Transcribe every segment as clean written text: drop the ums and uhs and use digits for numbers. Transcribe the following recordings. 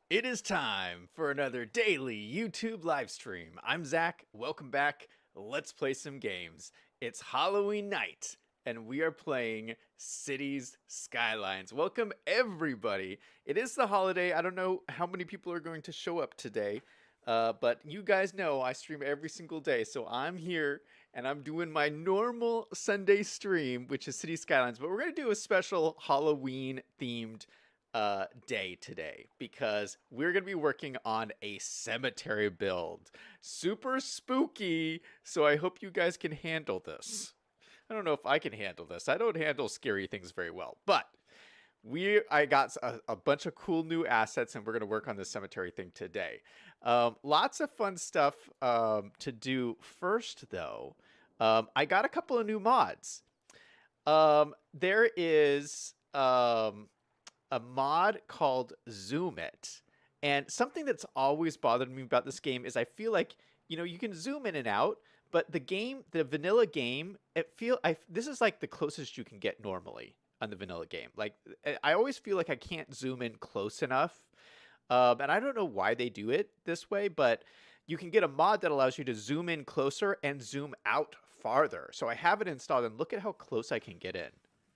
It is time for another daily YouTube live stream. I'm Zach. Welcome back. Let's play some games. It's Halloween night, and we are playing Cities Skylines. Welcome, everybody. It is the holiday. I don't know how many people are going to show up today, but you guys know I stream every single day, so I'm here, and I'm doing my normal Sunday stream, which is Cities Skylines, but we're going to do a special Halloween-themed day today because we're gonna be working on a cemetery build. Super spooky, so I hope you guys can handle this. I don't know if I can handle this. I don't handle scary things very well, but I got a bunch of cool new assets, and we're gonna work on this cemetery thing today. Lots of fun stuff to do. First, though, I got a couple of new mods. There is a mod called Zoom It. And something that's always bothered me about this game is I feel like, you can zoom in and out, but the vanilla game, this is like the closest you can get normally on the vanilla game. Like, I always feel like I can't zoom in close enough. And I don't know why they do it this way, but you can get a mod that allows you to zoom in closer and zoom out farther. So I have it installed, and look at how close I can get in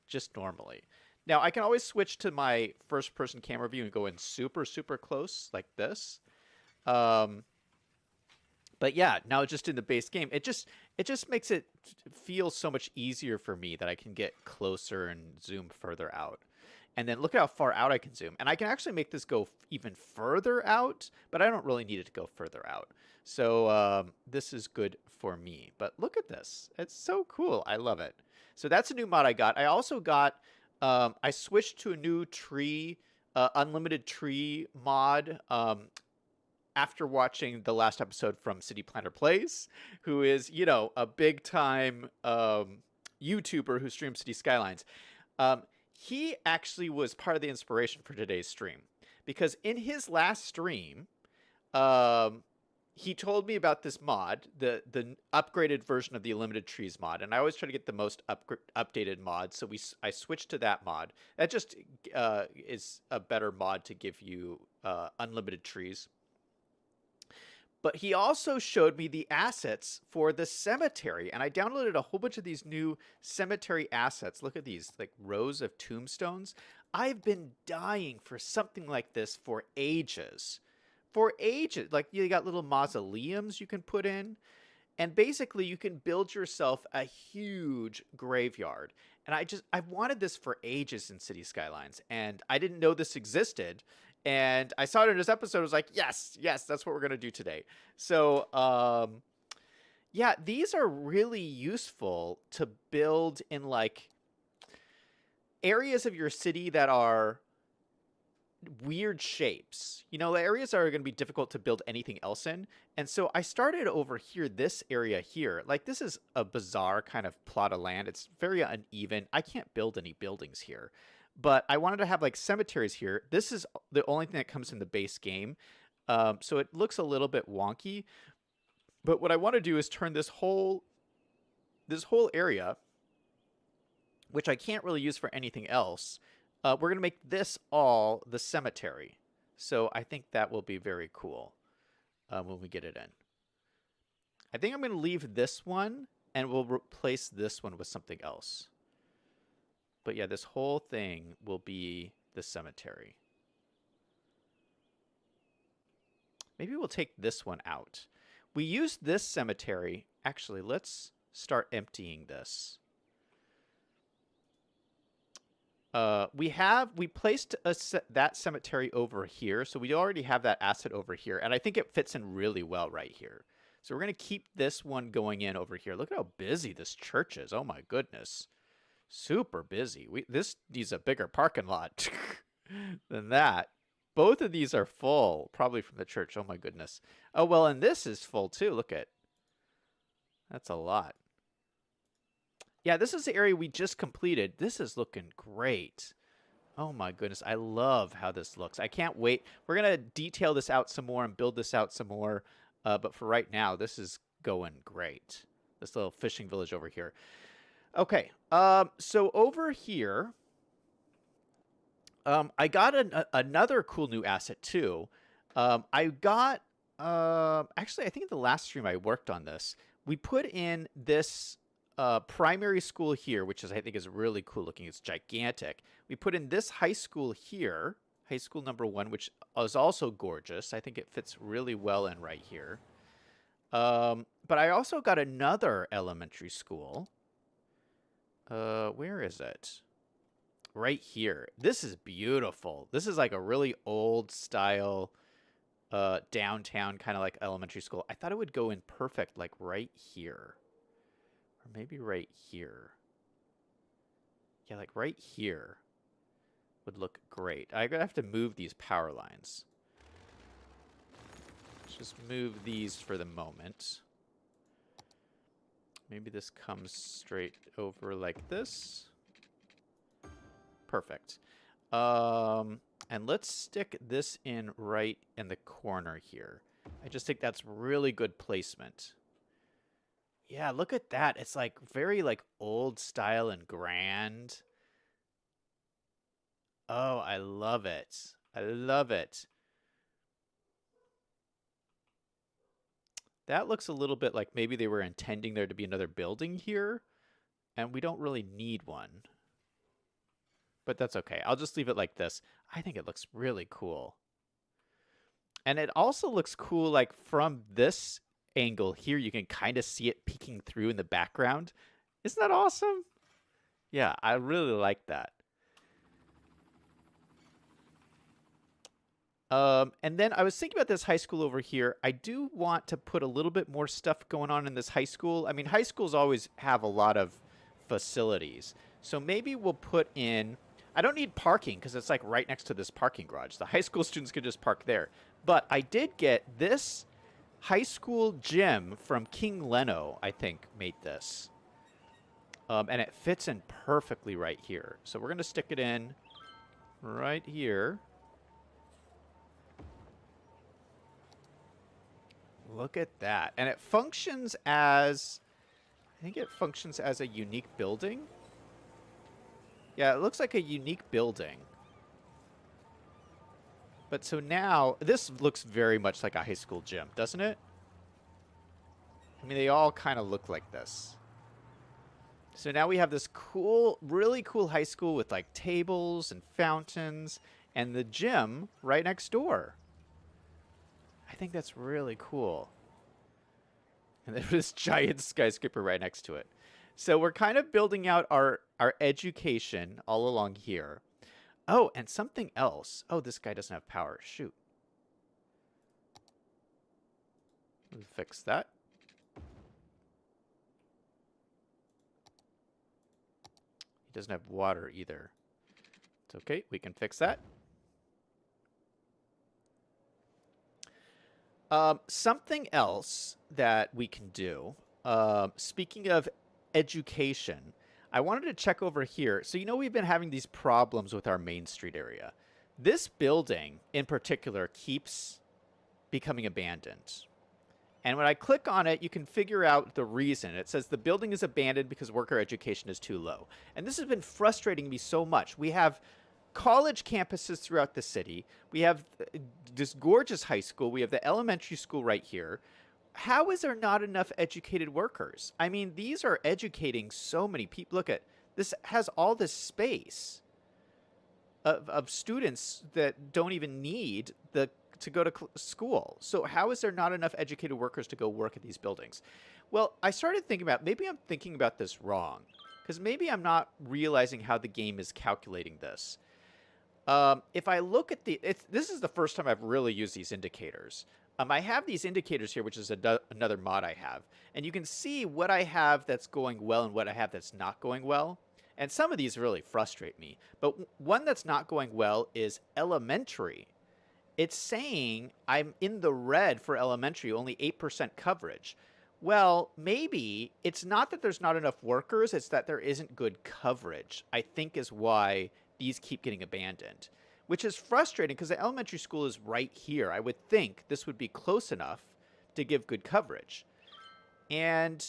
just normally. Now, I can always switch to my first-person camera view and go in super, super close like this. But yeah, now just in the base game, it just makes it feel so much easier for me that I can get closer and zoom further out. And then look at how far out I can zoom. And I can actually make this go even further out, but I don't really need it to go further out. So this is good for me. But look at this. It's so cool. I love it. So that's a new mod I got. I also got... I switched to a new tree, unlimited tree mod after watching the last episode from City Planner Plays, who is, a big time YouTuber who streams City Skylines. He actually was part of the inspiration for today's stream, because in his last stream, he told me about this mod, the upgraded version of the Unlimited Trees mod, and I always try to get the most updated mod, so I switched to that mod. That just is a better mod to give you unlimited trees. But he also showed me the assets for the cemetery, and I downloaded a whole bunch of these new cemetery assets. Look at these, like rows of tombstones. I've been dying for something like this for ages. Like, you got little mausoleums you can put in, and basically you can build yourself a huge graveyard. And I've wanted this for ages in City Skylines, and I didn't know this existed. And I saw it in this episode. I was like, yes, that's what we're gonna do today. So yeah, these are really useful to build in like areas of your city that are weird shapes. The areas that are going to be difficult to build anything else in. And so I started over here, this area here. Like, this is a bizarre kind of plot of land. It's very uneven. I can't build any buildings here. But I wanted to have like cemeteries here. This is the only thing that comes in the base game. So it looks a little bit wonky. But what I want to do is turn this whole area, which I can't really use for anything else, we're going to make this all the cemetery. So I think that will be very cool when we get it in. I think I'm going to leave this one, and we'll replace this one with something else. But yeah, this whole thing will be the cemetery. Maybe we'll take this one out. We used this cemetery. Actually, let's start emptying this. We placed that cemetery over here, so we already have that asset over here, and I think it fits in really well right here. So we're going to keep this one going in over here. Look at how busy this church is. Oh my goodness. Super busy. This needs a bigger parking lot than that. Both of these are full, probably from the church. Oh my goodness. Oh, well, and this is full too. Look at. That's a lot. Yeah, this is the area we just completed. This is looking great. Oh my goodness, I love how this looks. I can't wait. We're going to detail this out some more and build this out some more. But for right now, this is going great. This little fishing village over here. Okay, so over here, I got another cool new asset too. I got, actually, I think in the last stream I worked on this. We put in this primary school here, which is, I think, is really cool looking. It's gigantic. We put in this high school here, high school number 1, which is also gorgeous. I think it fits really well in right here. But I also got another elementary school. Where is it? Right here. This is beautiful. This is like a really old style downtown kind of like elementary school. I thought it would go in perfect like right here. Or maybe right here. Yeah, like right here would look great. I'm going to have to move these power lines. Let's just move these for the moment. Maybe this comes straight over like this. Perfect. And let's stick this in right in the corner here. I just think that's really good placement. Yeah, look at that. It's like very like old style and grand. Oh, I love it. I love it. That looks a little bit like maybe they were intending there to be another building here, and we don't really need one. But that's okay. I'll just leave it like this. I think it looks really cool. And it also looks cool like from this angle here. You can kind of see it peeking through in the background. Isn't that awesome? Yeah, I really like that. And then I was thinking about this high school over here. I do want to put a little bit more stuff going on in this high school. I mean, high schools always have a lot of facilities. So maybe we'll put in... I don't need parking because it's like right next to this parking garage. The high school students could just park there. But I did get this high school gym from King Leno, I think, made this. And it fits in perfectly right here. So we're going to stick it in right here. Look at that. And it functions as... I think it functions as a unique building. Yeah, it looks like a unique building. But so now, this looks very much like a high school gym, doesn't it? I mean, they all kind of look like this. So now we have this cool, really cool high school with like tables and fountains and the gym right next door. I think that's really cool. And there's this giant skyscraper right next to it. So we're kind of building out our education all along here. Oh, and something else. Oh, this guy doesn't have power. Shoot. Let's fix that. He doesn't have water either. It's okay. We can fix that. Something else that we can do, speaking of education, I wanted to check over here. So, you know, we've been having these problems with our Main Street area. This building in particular keeps becoming abandoned. And when I click on it, you can figure out the reason. It says the building is abandoned because worker education is too low. And this has been frustrating me so much. We have college campuses throughout the city. We have this gorgeous high school. We have the elementary school right here. How is there not enough educated workers? I mean, these are educating so many people. Look at this, has all this space of students that don't even need to go to school. So how is there not enough educated workers to go work at these buildings? Well, I started thinking about, maybe I'm thinking about this wrong, because maybe I'm not realizing how the game is calculating this. If I look at this is the first time I've really used these indicators. I have these indicators here, which is another mod I have. And you can see what I have that's going well and what I have that's not going well. And some of these really frustrate me. But one that's not going well is elementary. It's saying I'm in the red for elementary, only 8% coverage. Well, maybe it's not that there's not enough workers, it's that there isn't good coverage, I think is why these keep getting abandoned. Which is frustrating because the elementary school is right here. I would think this would be close enough to give good coverage. And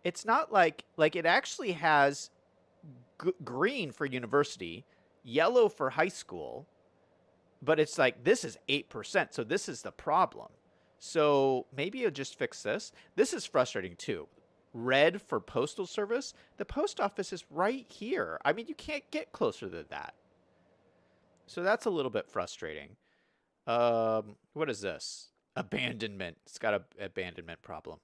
it's not like it actually has green for university, yellow for high school, But it's like, this is 8%, so this is the problem. So maybe you'll just fix this. This is frustrating too. Red for postal service. The post office is right here. I mean, you can't get closer than that. So that's a little bit frustrating. What is this? Abandonment. It's got an abandonment problem.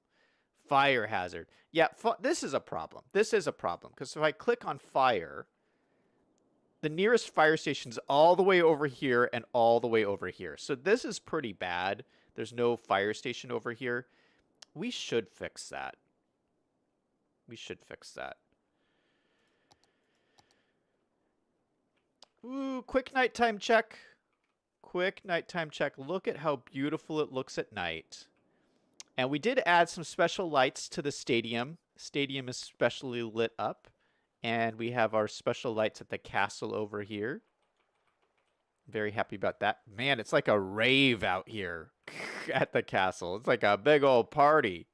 Fire hazard. Yeah, this is a problem. This is a problem. Because if I click on fire, the nearest fire station's all the way over here and all the way over here. So this is pretty bad. There's no fire station over here. We should fix that. We should fix that. Ooh, quick nighttime check. Quick nighttime check. Look at how beautiful it looks at night. And we did add some special lights to the stadium. Stadium is specially lit up. And we have our special lights at the castle over here. Very happy about that. Man, it's like a rave out here at the castle. It's like a big old party.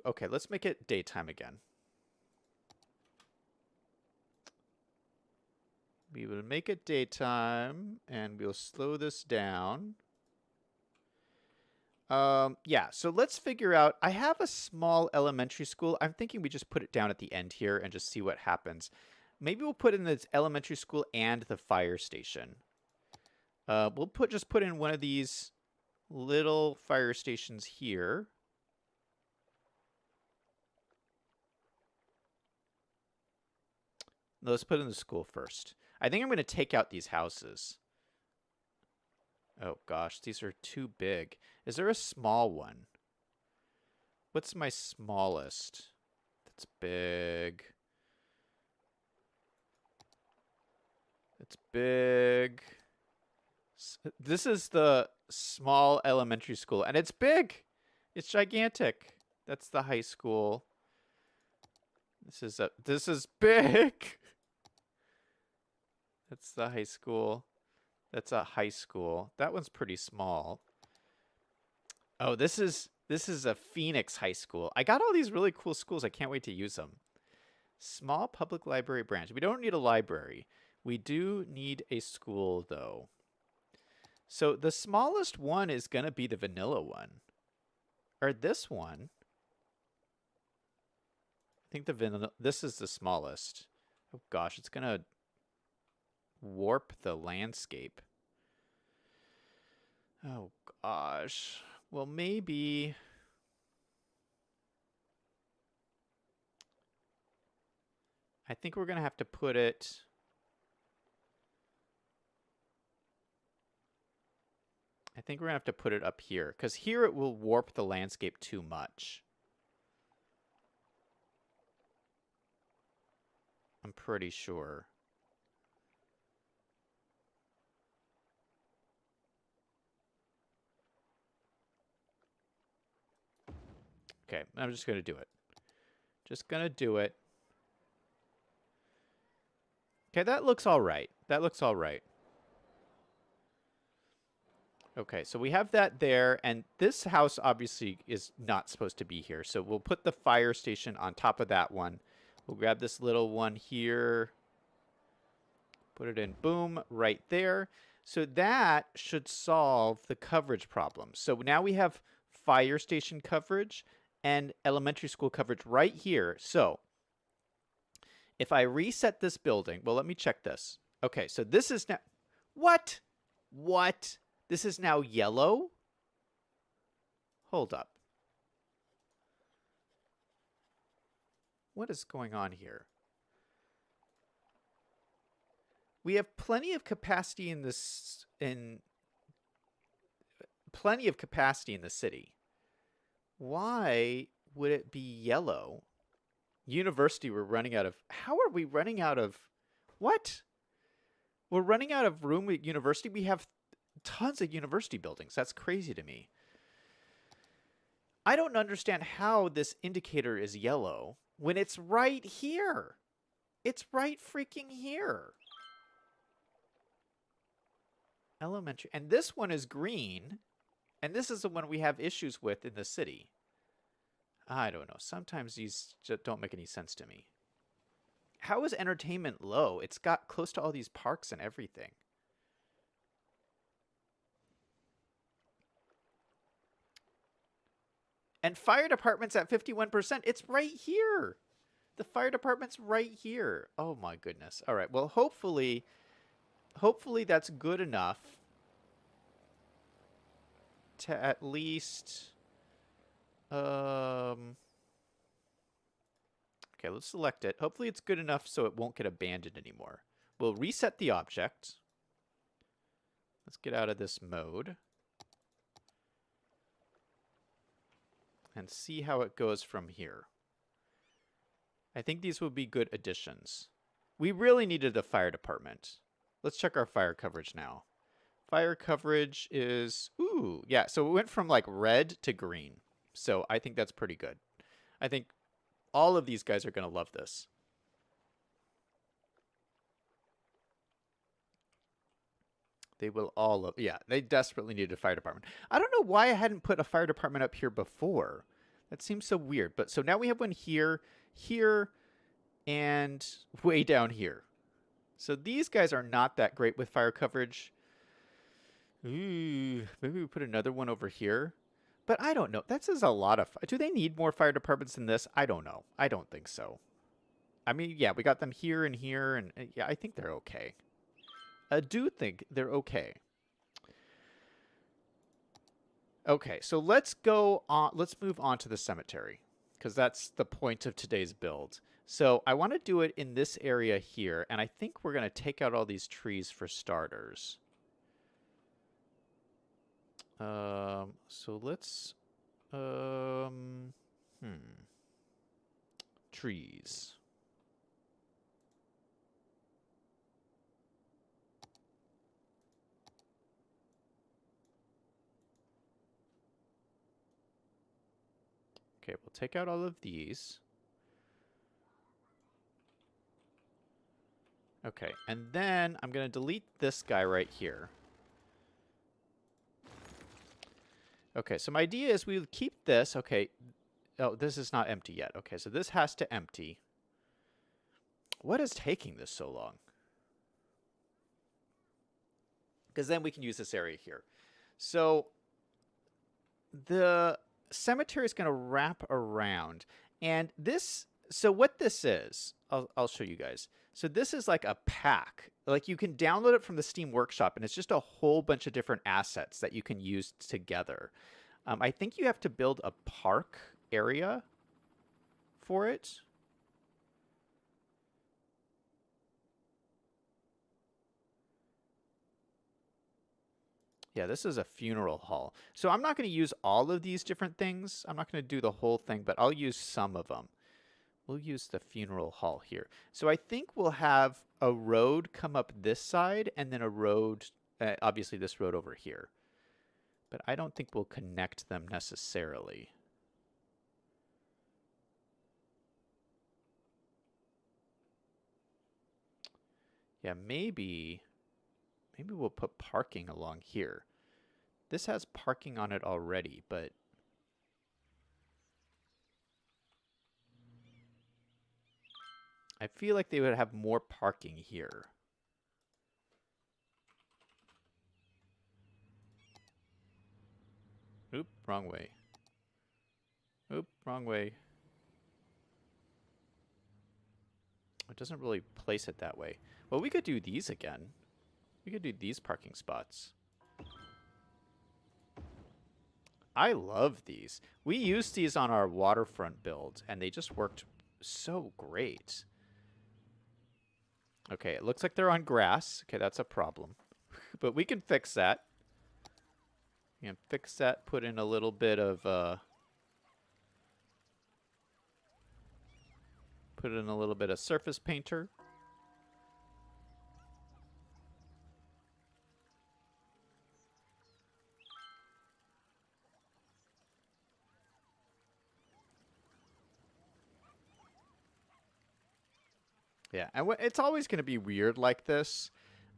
Okay, let's make it daytime again. We will make it daytime, and we'll slow this down. Yeah, so let's figure out. I have a small elementary school. I'm thinking we just put it down at the end here and just see what happens. Maybe we'll put in the elementary school and the fire station. We'll just put in one of these little fire stations here. Let's put in the school first. I think I'm going to take out these houses. Oh gosh, these are too big. Is there a small one? What's my smallest? That's big. It's big. This is the small elementary school, and it's big. It's gigantic. That's the high school. This is big. That's the high school. That's a high school. That one's pretty small. Oh, this is a Phoenix high school. I got all these really cool schools. I can't wait to use them. Small public library branch. We don't need a library. We do need a school, though. So the smallest one is going to be the vanilla one. Or this one. I think this is the smallest. Oh gosh, it's going to warp the landscape. Oh gosh. Well, maybe I think we're going to have to put it up here, because here it will warp the landscape too much. I'm pretty sure. Okay, I'm just going to do it. Just going to do it. Okay, that looks all right. That looks all right. Okay, so we have that there, and this house obviously is not supposed to be here. So we'll put the fire station on top of that one. We'll grab this little one here. Put it in, boom, right there. So that should solve the coverage problem. So now we have fire station coverage and elementary school coverage right here. So if I reset this building, well, let me check this. Okay, so this is now, what? This is now yellow? Hold up. What is going on here? We have plenty of capacity in this, plenty of capacity in the city. Why would it be yellow? University, we're running out of... How are we running out of... What? We're running out of room at university? We have tons of university buildings. That's crazy to me. I don't understand how this indicator is yellow when it's right here. It's right freaking here. Elementary. And this one is green. And this is the one we have issues with in the city. I don't know. Sometimes these just don't make any sense to me. How is entertainment low? It's got close to all these parks and everything. And fire department's at 51%. It's right here. The fire department's right here. Oh my goodness. All right. Well, hopefully that's good enough to at least okay, let's select it. Hopefully it's good enough so it won't get abandoned anymore. We'll reset the object. Let's get out of this mode and see how it goes from here. I think these would be good additions. We really needed a fire department. Let's check our fire coverage now. Fire coverage is, ooh, yeah, so it went from like red to green. So I think that's pretty good. I think all of these guys are going to love this. They will all love, yeah, they desperately need a fire department. I don't know why I hadn't put a fire department up here before. That seems so weird. But so now we have one here, here, and way down here. So these guys are not that great with fire coverage. Ooh, maybe we put another one over here. But I don't know. That says a lot of... Do they need more fire departments than this? I don't know. I don't think so. I mean, yeah, we got them here and here. And yeah, I think they're okay. I do think they're okay. Okay, so let's go on. Let's move on to the cemetery, because that's the point of today's build. So I want to do it in this area here, and I think we're going to take out all these trees for starters. So let's, trees. Okay, we'll take out all of these. Okay, and then I'm going to delete this guy right here. Okay, so my idea is we keep this. Okay. Oh, this is not empty yet. Okay, so this has to empty. What is taking this so long? Because then we can use this area here. So the cemetery is going to wrap around. And this, so what this is, I'll show you guys. So this is like a pack. Like you can download it from the Steam Workshop, and it's just a whole bunch of different assets that you can use together. I think you have to build a park area for it. Yeah, this is a funeral hall. So I'm not going to use all of these different things. I'm not going to do the whole thing, but I'll use some of them. We'll use the funeral hall here. So I think we'll have a road come up this side and then a road, obviously this road over here. But I don't think we'll connect them necessarily. Yeah, maybe we'll put parking along here. This has parking on it already, but I feel like they would have more parking here. Oop, wrong way. Oop, wrong way. It doesn't really place it that way. Well, we could do these again. We could do these parking spots. I love these. We used these on our waterfront build, and they just worked so great. Okay, it looks like they're on grass. Okay, that's a problem. But we can fix that. We can fix that, put in a little bit of surface painter. Yeah, and it's always going to be weird like this,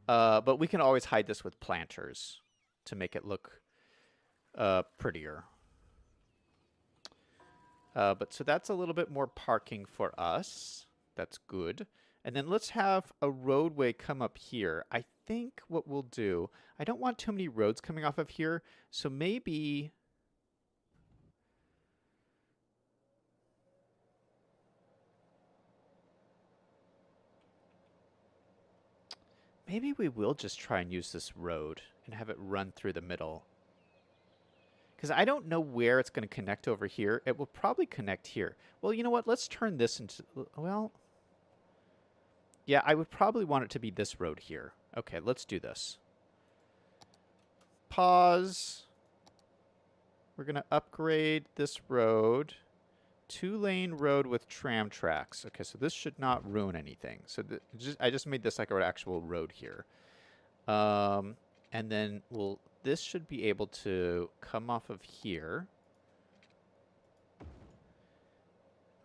but we can always hide this with planters to make it look prettier. But so that's a little bit more parking for us. That's good. And then let's have a roadway come up here. I think what we'll do, I don't want too many roads coming off of here, so maybe we will just try and use this road and have it run through the middle. Because I don't know where it's going to connect over here. It will probably connect here. Well, you know what? Let's turn this into... Well... Yeah, I would probably want it to be this road here. Okay, let's do this. Pause. We're going to upgrade this road. 2-lane road with tram tracks. Okay, so this should not ruin anything. So I just made this like an actual road here. And then this should be able to come off of here.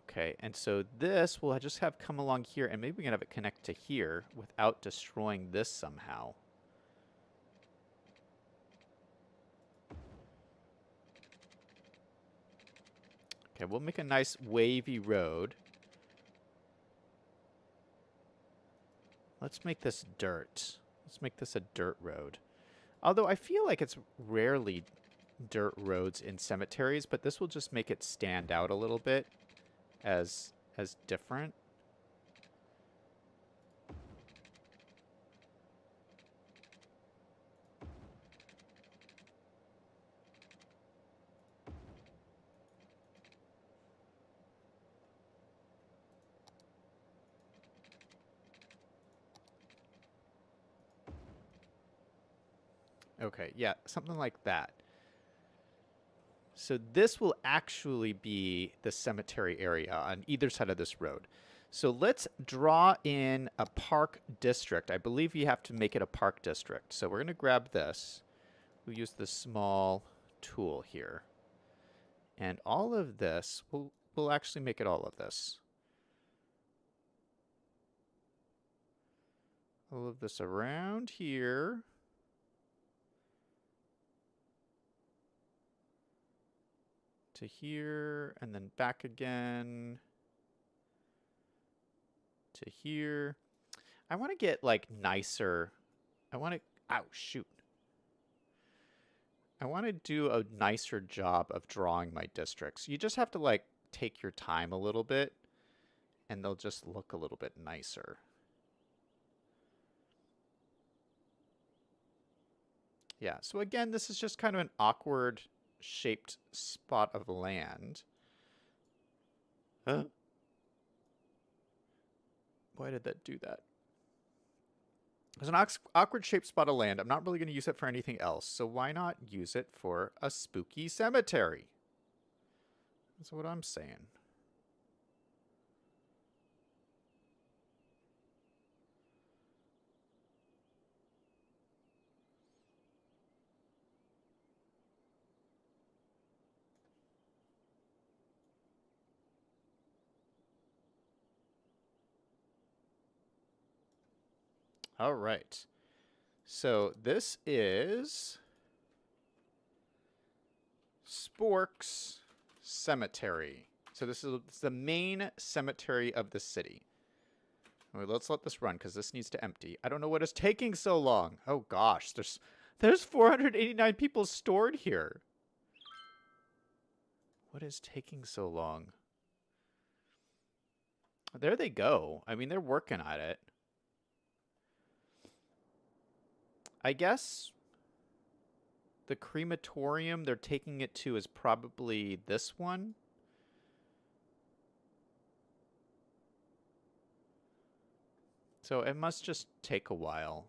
Okay, and so this will just have come along here, and maybe we can have it connect to here without destroying this somehow. Okay, we'll make a nice wavy road. Let's make this dirt. Let's make this a dirt road. Although I feel like it's rarely dirt roads in cemeteries, but this will just make it stand out a little bit as different. Okay, yeah, something like that. So this will actually be the cemetery area on either side of this road. So let's draw in a park district. I believe you have to make it a park district. So we're going to grab this. We'll use this small tool here. And all of this, we'll actually make it all of this. All of this around here. To here, and then back again to here. I want to get like nicer. I want to, ow, shoot. I want to do a nicer job of drawing my districts. You just have to like take your time a little bit and they'll just look a little bit nicer. Yeah, so again, this is just kind of an awkward shaped spot of land. Huh? Why did that do that? There's an awkward shaped spot of land. I'm not really going to use it for anything else, so why not use it for a spooky cemetery? That's what I'm saying. All right. So this is Spork's Cemetery. So this is the main cemetery of the city. Well, let's let this run because this needs to empty. I don't know what is taking so long. Oh gosh, there's 489 people stored here. What is taking so long? There they go. I mean, they're working at it. I guess the crematorium they're taking it to is probably this one. So it must just take a while.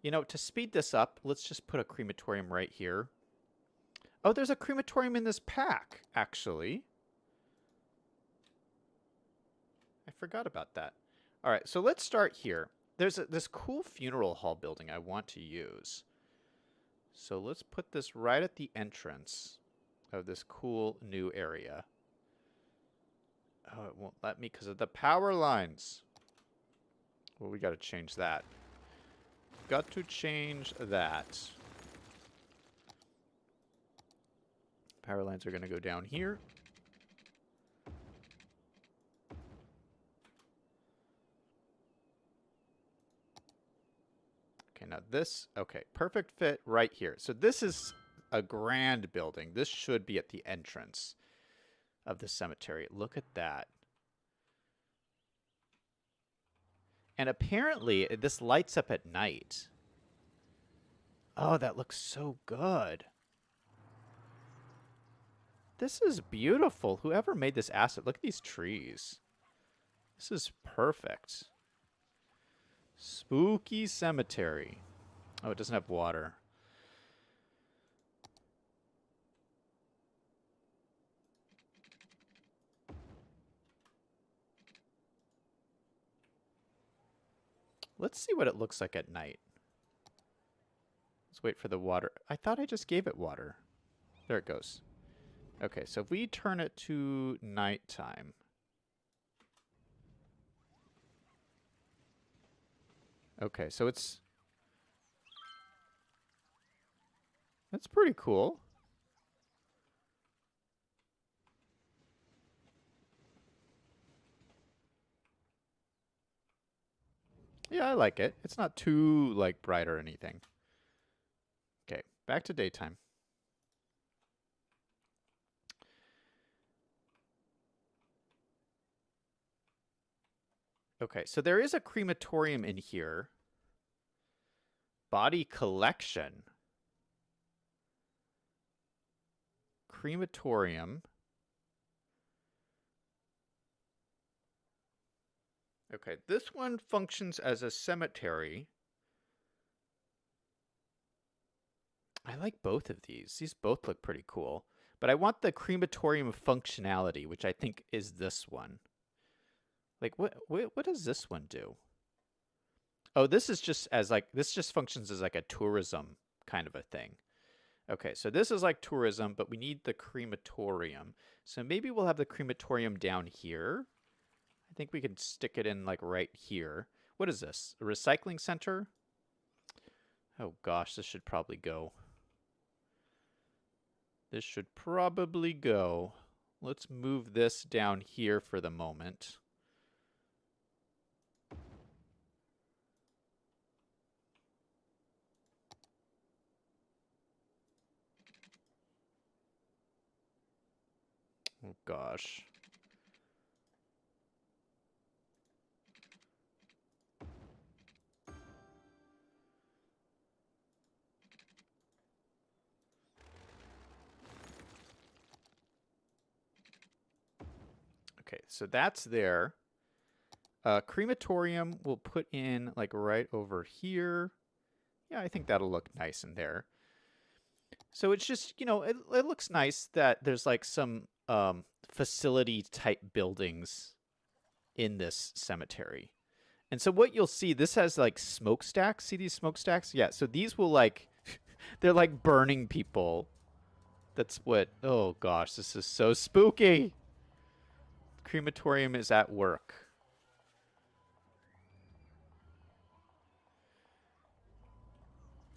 You know, to speed this up, let's just put a crematorium right here. Oh, there's a crematorium in this pack, actually. I forgot about that. All right, so let's start here. There's this cool funeral hall building I want to use. So let's put this right at the entrance of this cool new area. Oh, it won't let me because of the power lines. Well, we got to change that. Got to change that. Power lines are going to go down here. Okay, now this, okay, perfect fit right here. So this is a grand building. This should be at the entrance of the cemetery. Look at that. And apparently this lights up at night. Oh, that looks so good. This is beautiful. Whoever made this asset, look at these trees. This is perfect. Spooky cemetery. Oh, it doesn't have water. Let's see what it looks like at night. Let's wait for the water. I thought I just gave it water. There it goes. Okay, so if we turn it to nighttime. Okay, so it's... That's pretty cool. Yeah, I like it. It's not too, like, bright or anything. Okay, back to daytime. Okay, so there is a crematorium in here. Body collection. Crematorium. Okay, this one functions as a cemetery. I like both of these. These both look pretty cool. But I want the crematorium functionality, which I think is this one. Like, what does this one do? Oh, this is just as like, this just functions as like a tourism kind of a thing. Okay, so this is like tourism, but we need the crematorium. So maybe we'll have the crematorium down here. I think we can stick it in like right here. What is this? A recycling center? Oh gosh, this should probably go. This should probably go. Let's move this down here for the moment. Oh gosh. Okay, so that's there. Crematorium we'll put in like right over here. Yeah, I think that'll look nice in there. So it's just, you know, it looks nice that there's like some facility type buildings in this cemetery. And so what you'll see, this has like smokestacks. See these smokestacks? Yeah, so these will like, they're like burning people. That's what, oh gosh, this is so spooky. Crematorium is at work.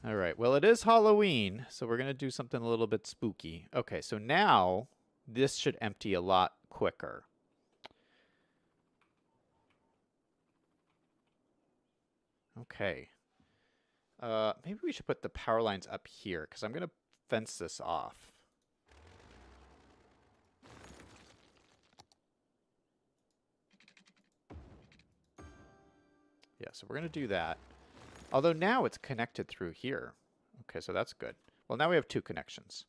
All right, well, it is Halloween, so we're going to do something a little bit spooky. Okay, so now this should empty a lot quicker. Okay. Maybe we should put the power lines up here, because I'm going to fence this off. Yeah, so we're going to do that. Although now it's connected through here. Okay, so that's good. Well, now we have two connections.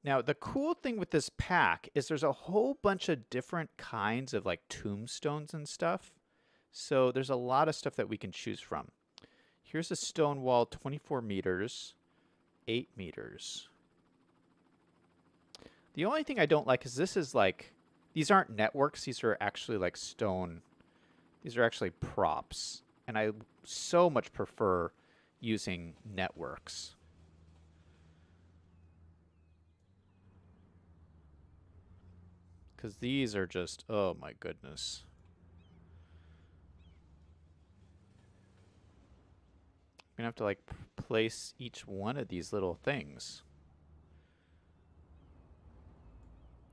Now, the cool thing with this pack is there's a whole bunch of different kinds of like tombstones and stuff. So there's a lot of stuff that we can choose from. Here's a stone wall, 24 meters, 8 meters. The only thing I don't like is this is like, these aren't networks. These are actually like stone. These are actually props. And I so much prefer using networks. Because these are just, oh my goodness. I'm going to have to like place each one of these little things.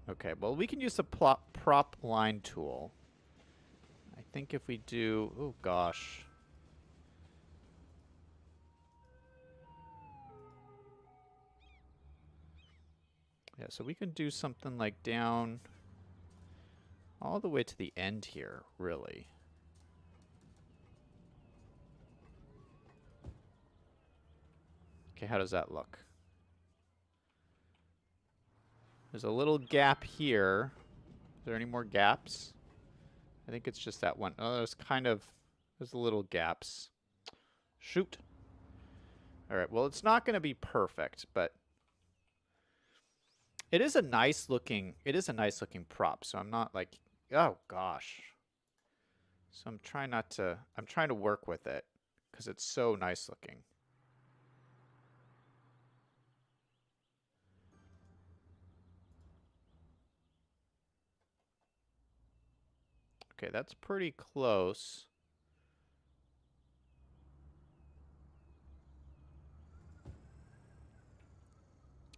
Okay, well we can use the prop line tool. I think if we do, oh gosh. Yeah, so we can do something like down all the way to the end here, really. Okay, how does that look? There's a little gap here. Is there any more gaps? I think it's just that one. Oh, there's little gaps. Shoot. All right, well, it's not going to be perfect, but it is a nice looking prop. So I'm not like, oh gosh. So I'm trying to work with it because it's so nice looking. Okay, that's pretty close.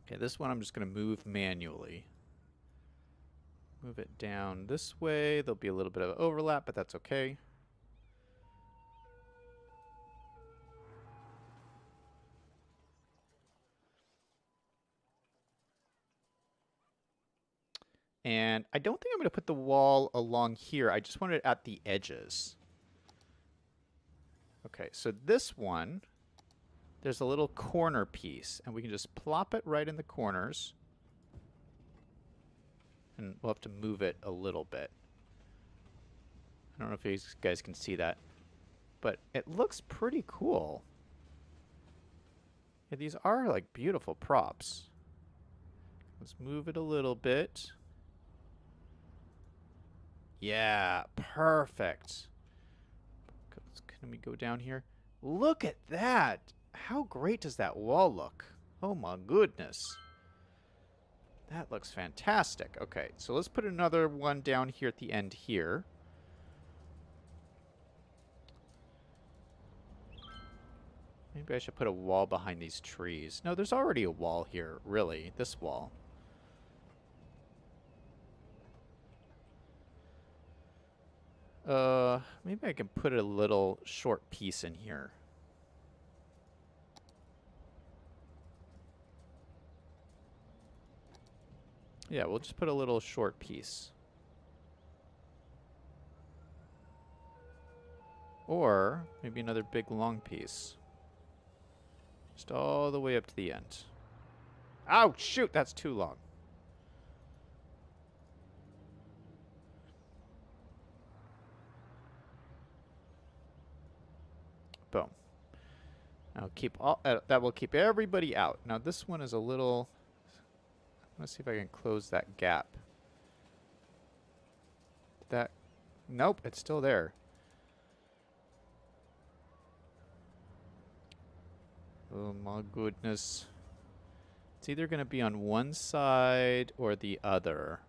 Okay, this one I'm just going to move manually. Move it down this way. There'll be a little bit of overlap, but that's okay. And I don't think I'm going to put the wall along here. I just want it at the edges. Okay, so this one, there's a little corner piece, and we can just plop it right in the corners. And we'll have to move it a little bit. I don't know if you guys can see that, but it looks pretty cool. Yeah, these are like beautiful props. Let's move it a little bit. Yeah, perfect. Can we go down here? Look at that! How great does that wall look? Oh my goodness. That looks fantastic. Okay, so let's put another one down here at the end here. Maybe I should put a wall behind these trees. No, there's already a wall here, really. This wall. Maybe I can put a little short piece in here. Yeah, we'll just put a little short piece. Or maybe another big long piece. Just all the way up to the end. Ouch, shoot, that's too long. Boom. Now keep all that will keep everybody out. Now this one is a little. Let's see if I can close that gap. That, nope, it's still there. Oh my goodness. It's either going to be on one side or the other.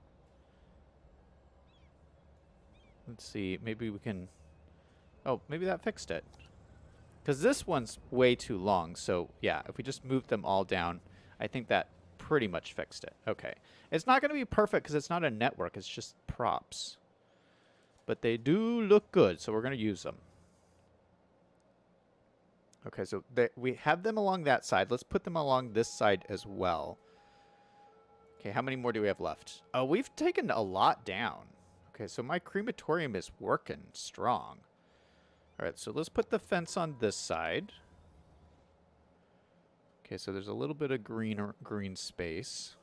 Let's see, maybe we can. Oh, maybe that fixed it. Because this one's way too long, so yeah, if we just move them all down, I think that pretty much fixed it. Okay. It's not going to be perfect because it's not a network, it's just props. But they do look good, so we're going to use them. Okay, so we have them along that side. Let's put them along this side as well. Okay, how many more do we have left? Oh, we've taken a lot down. Okay, so my crematorium is working strong. All right, so let's put the fence on this side. Okay, so there's a little bit of green space.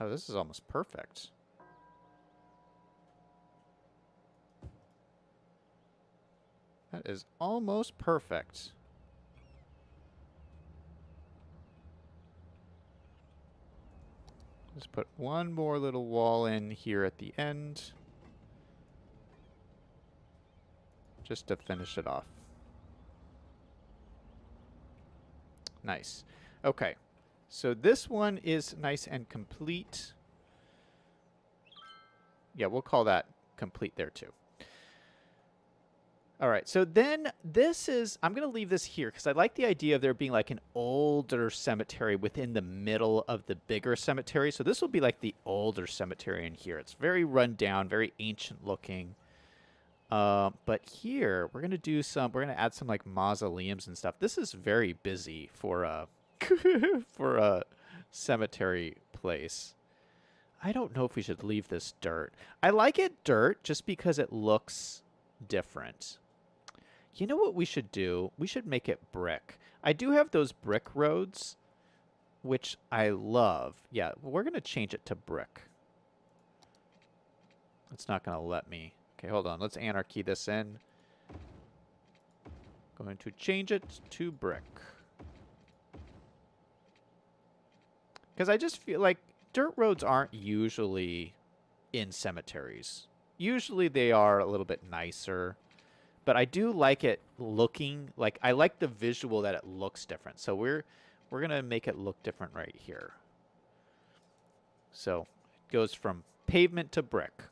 Oh, this is almost perfect. That is almost perfect. Just put one more little wall in here at the end. Just to finish it off. Nice. Okay. So this one is nice and complete. Yeah, we'll call that complete there too. All right, so then this is, I'm going to leave this here because I like the idea of there being like an older cemetery within the middle of the bigger cemetery. So this will be like the older cemetery in here. It's very run down, very ancient looking. But here we're going to do some, we're going to add some like mausoleums and stuff. This is very busy for a, for a cemetery place. I don't know if we should leave this dirt. I like it dirt just because it looks different. You know what we should do? We should make it brick. I do have those brick roads, which I love. Yeah, we're going to change it to brick. It's not going to let me. Okay, hold on. Let's Anarchy this in. Going to change it to brick. Because I just feel like dirt roads aren't usually in cemeteries. Usually they are a little bit nicer. But I do like it looking like, I like the visual that it looks different. So we're going to make it look different right here. So it goes from pavement to brick.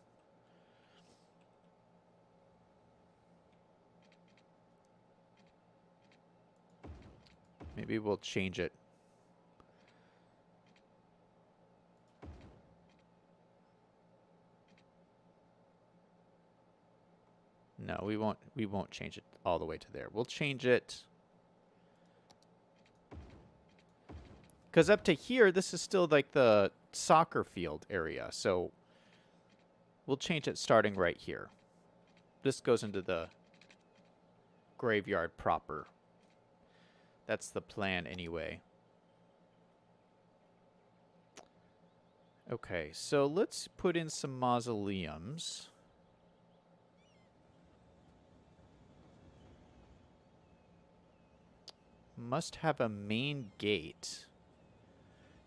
Maybe we'll change it. No, we won't change it all the way to there. We'll change it. Because up to here, this is still like the soccer field area. So we'll change it starting right here. This goes into the graveyard proper. That's the plan anyway. Okay, so let's put in some mausoleums. Must have a main gate.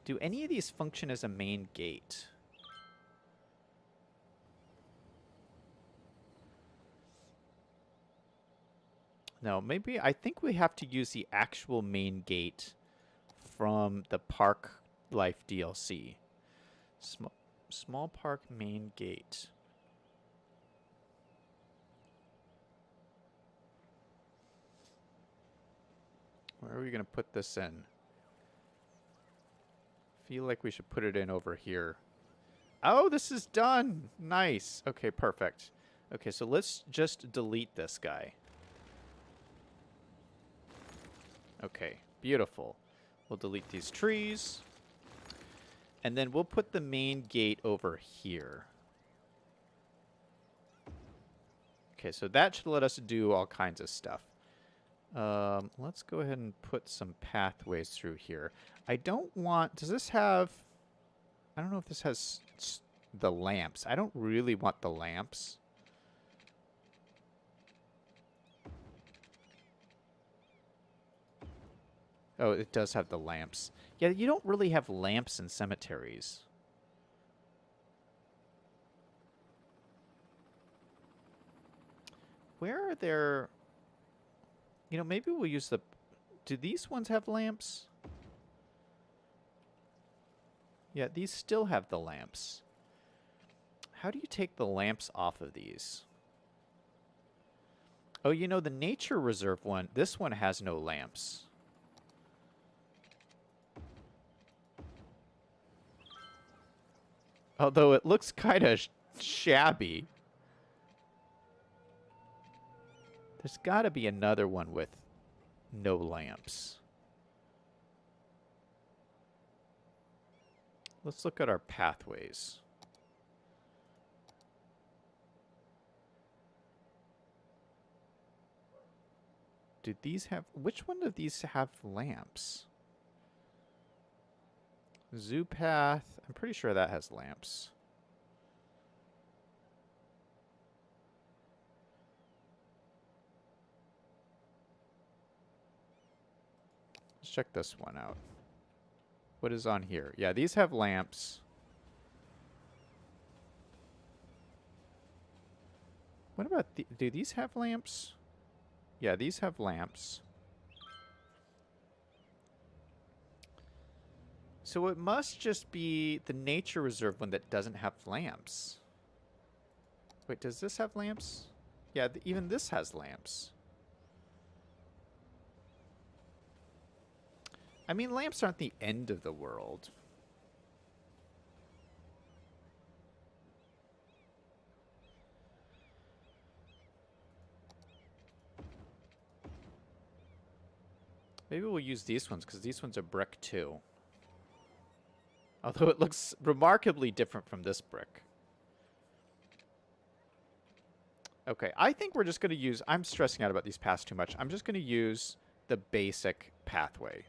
Do any of these function as a main gate? No, maybe I think we have to use the actual main gate from the Park Life DLC. Small park main gate. Where are we going to put this in? Feel like we should put it in over here. Oh, this is done. Nice. Okay, perfect. Okay, so let's just delete this guy. Okay, beautiful. We'll delete these trees. And then we'll put the main gate over here. Okay, so that should let us do all kinds of stuff. Let's go ahead and put some pathways through here. I don't want... Does this have... I don't know if this has the lamps. I don't really want the lamps. Oh, it does have the lamps. Yeah, you don't really have lamps in cemeteries. Where are there... You know, maybe we'll use the... Do these ones have lamps? Yeah, these still have the lamps. How do you take the lamps off of these? Oh, you know, the nature reserve one, this one has no lamps. Although it looks kind of shabby. There's got to be another one with no lamps. Let's look at our pathways. Do these have... Which one of these have lamps? Zoo path. I'm pretty sure that has lamps. Let's check this one out. What is on here? Yeah, these have lamps. What about do these have lamps? Yeah, these have lamps. So it must just be the nature reserve one that doesn't have lamps. Wait, does this have lamps? Yeah, even this has lamps. I mean, lamps aren't the end of the world. Maybe we'll use these ones, because these ones are brick too. Although it looks remarkably different from this brick. Okay, I think we're just going to use... I'm stressing out about these paths too much. I'm just going to use the basic pathway.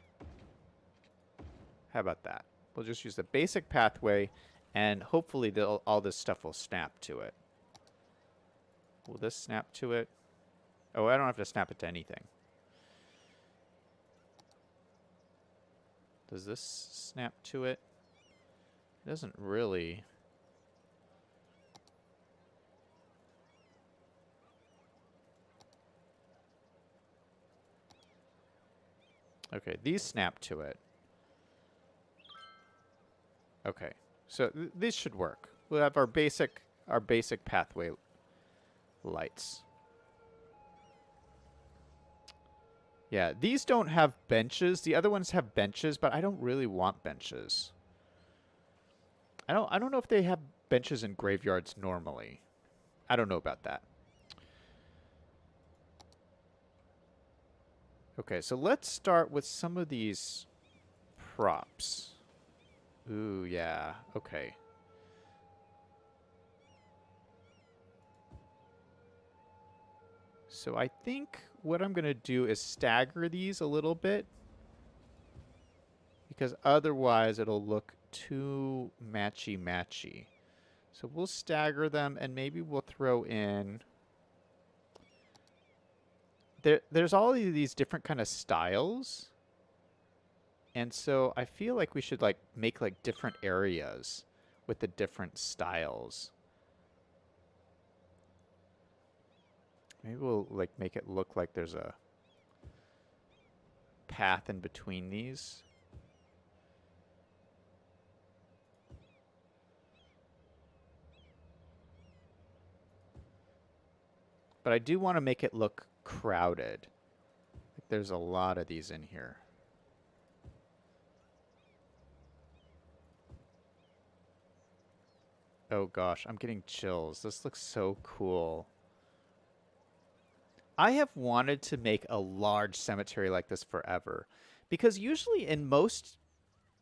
How about that? We'll just use the basic pathway, and hopefully all this stuff will snap to it. Will this snap to it? Oh, I don't have to snap it to anything. Does this snap to it? It doesn't really. Okay, these snap to it. Okay, so these should work. We'll have our basic pathway lights. Yeah, these don't have benches. The other ones have benches, but I don't really want benches. I don't know if they have benches in graveyards normally. I don't know about that. Okay, so let's start with some of these props. Ooh, yeah. Okay. So I think what I'm going to do is stagger these a little bit, because otherwise it'll look too matchy-matchy. So we'll stagger them, and maybe we'll throw in... There's all of these different kind of styles. And so I feel like we should make different areas with the different styles. Maybe we'll make it look like there's a path in between these. But I do want to make it look crowded. Like there's a lot of these in here. Oh gosh, I'm getting chills. This looks so cool. I have wanted to make a large cemetery like this forever, because usually in most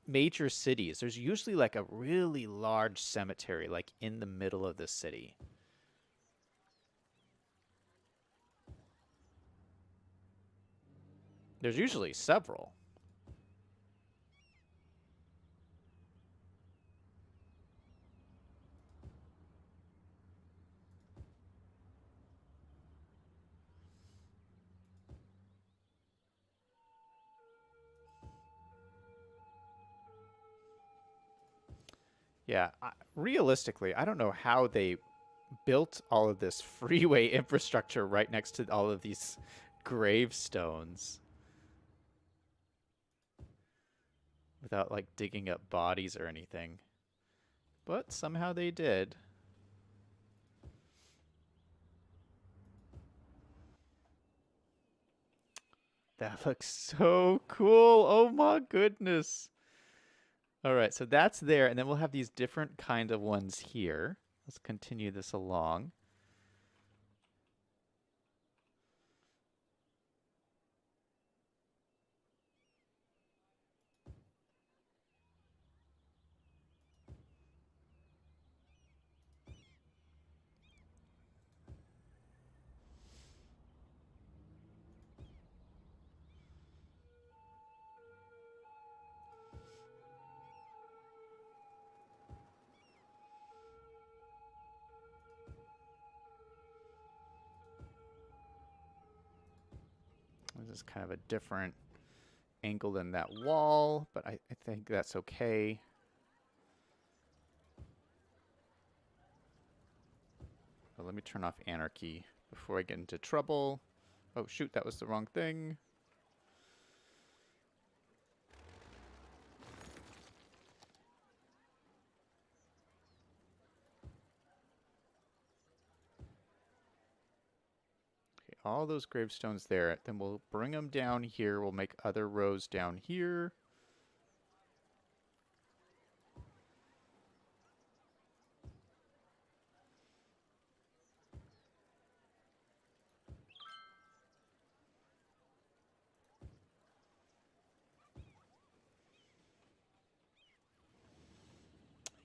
major cities, there's usually like a really large cemetery like in the middle of the city. There's usually several. Yeah, realistically, I don't know how they built all of this freeway infrastructure right next to all of these gravestones without digging up bodies or anything. But somehow they did. That looks so cool. Oh my goodness. All right, so that's there, and then we'll have these different kind of ones here. Let's continue this along. This is kind of a different angle than that wall, but I think that's okay. Well, let me turn off Anarchy before I get into trouble. Oh shoot, that was the wrong thing. all those gravestones there. Then we'll bring them down here. We'll make other rows down here.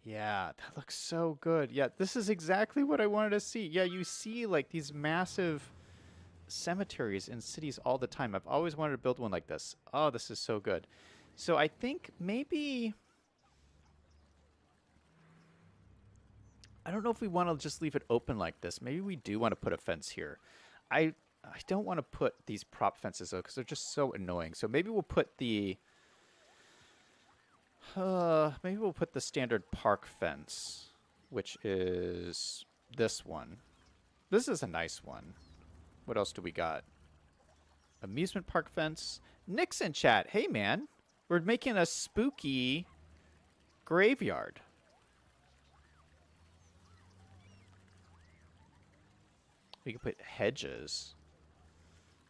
Yeah, that looks so good. Yeah, this is exactly what I wanted to see. Yeah, you see like these massive cemeteries in cities all the time. I've always wanted to build one like this. Oh, this is so good. So I think maybe... I don't know if we want to just leave it open like this. Maybe we do want to put a fence here. I don't want to put these prop fences though because they're just so annoying. So maybe we'll put the... maybe we'll put the standard park fence, which is this one. This is a nice one. What else do we got? Amusement park fence. Nick's in chat. Hey, man. We're making a spooky graveyard. We can put hedges.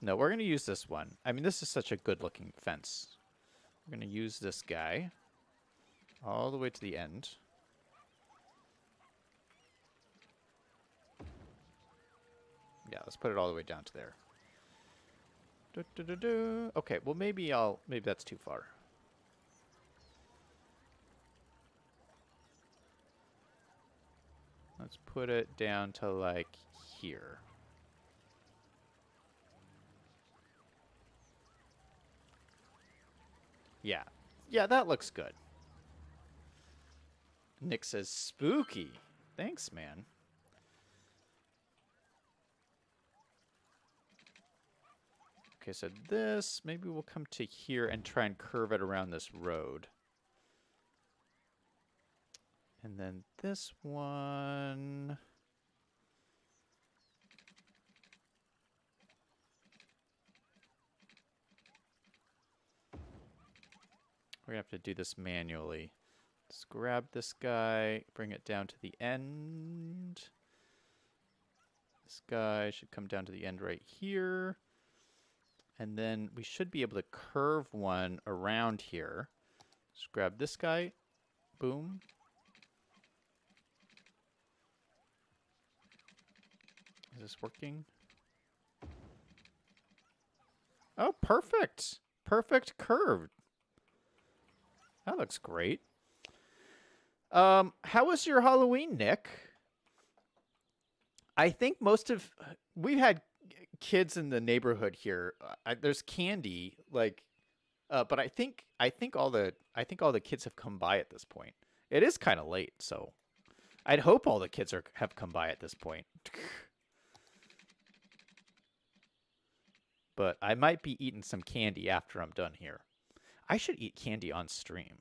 No, we're going to use this one. I mean, this is such a good-looking fence. We're going to use this guy all the way to the end. Yeah, let's put it all the way down to there. Okay, well maybe that's too far. Let's put it down to like here. Yeah. Yeah, that looks good. Nick says spooky. Thanks, man. Okay, so this, maybe we'll come to here and try and curve it around this road. And then this one... We're going to have to do this manually. Let's grab this guy, bring it down to the end. This guy should come down to the end right here. And then we should be able to curve one around here. Just grab this guy. Boom. Is this working? Oh, perfect. Perfect curve. That looks great. How was your Halloween, Nick? I think we've had kids in the neighborhood here. There's candy, like, but I think all the kids have come by at this point. It is kind of late, so I'd hope all the kids have come by at this point. But I might be eating some candy after I'm done here. I should eat candy on stream.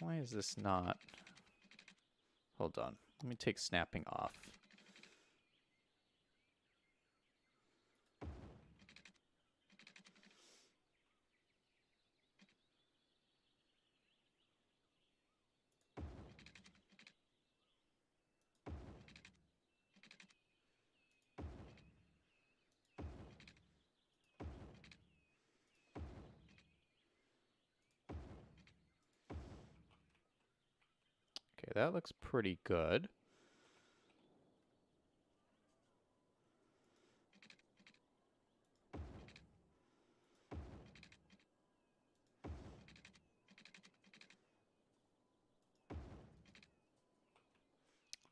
Why is this not? Hold on. Let me take snapping off. Okay, that looks pretty good.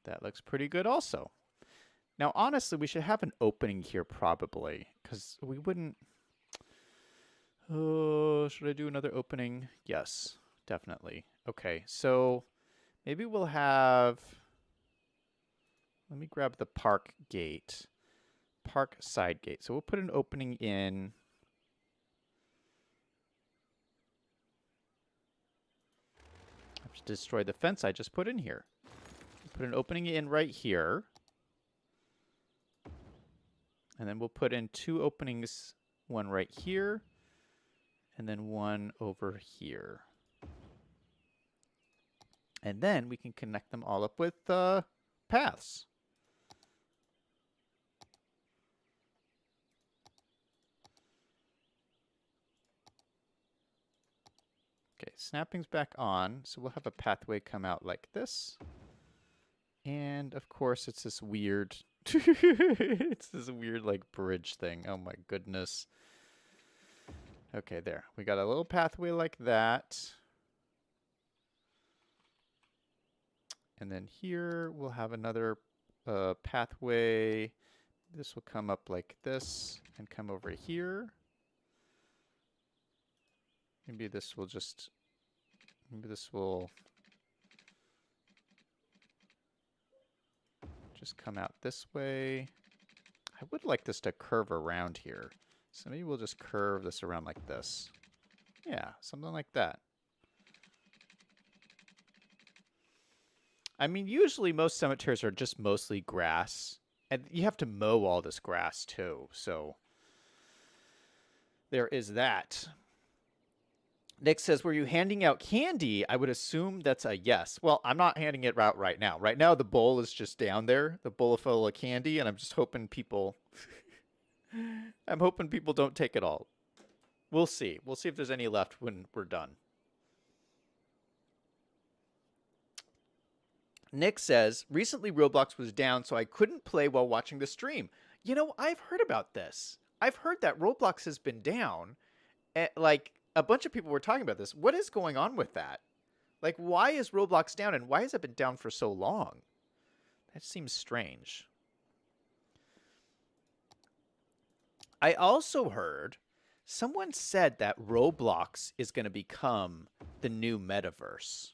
That looks pretty good also. Now, honestly, we should have an opening here probably, because we wouldn't... Oh, should I do another opening? Yes, definitely. Okay, so maybe we'll have... Let me grab the park gate. Park side gate. So we'll put an opening in... I have to destroy the fence I just put in here. Put an opening in right here. And then we'll put in two openings, one right here, and then one over here. And then we can connect them all up with paths. snapping's back on, so we'll have a pathway come out like this. And of course it's this weird, it's this weird like bridge thing. Oh my goodness. Okay, there. We got a little pathway like that. And then here we'll have another pathway. This will come up like this and come over here. Maybe this will just, just come out this way. I would like this to curve around here. So maybe we'll just curve this around like this. Yeah, something like that. I mean, usually most cemeteries are just mostly grass. And you have to mow all this grass too, so there is that. Nick says, were you handing out candy? I would assume that's a yes. Well, I'm not handing it out right now. Right now, the bowl is just down there, the bowl full of candy, and I'm just hoping people... I'm hoping people don't take it all. We'll see. We'll see if there's any left when we're done. Nick says, recently Roblox was down, so I couldn't play while watching the stream. You know, I've heard about this. I've heard that Roblox has been down. Like, a bunch of people were talking about this. What is going on with that? Like, why is Roblox down, and why has it been down for so long? That seems strange. I also heard someone said that Roblox is going to become the new metaverse.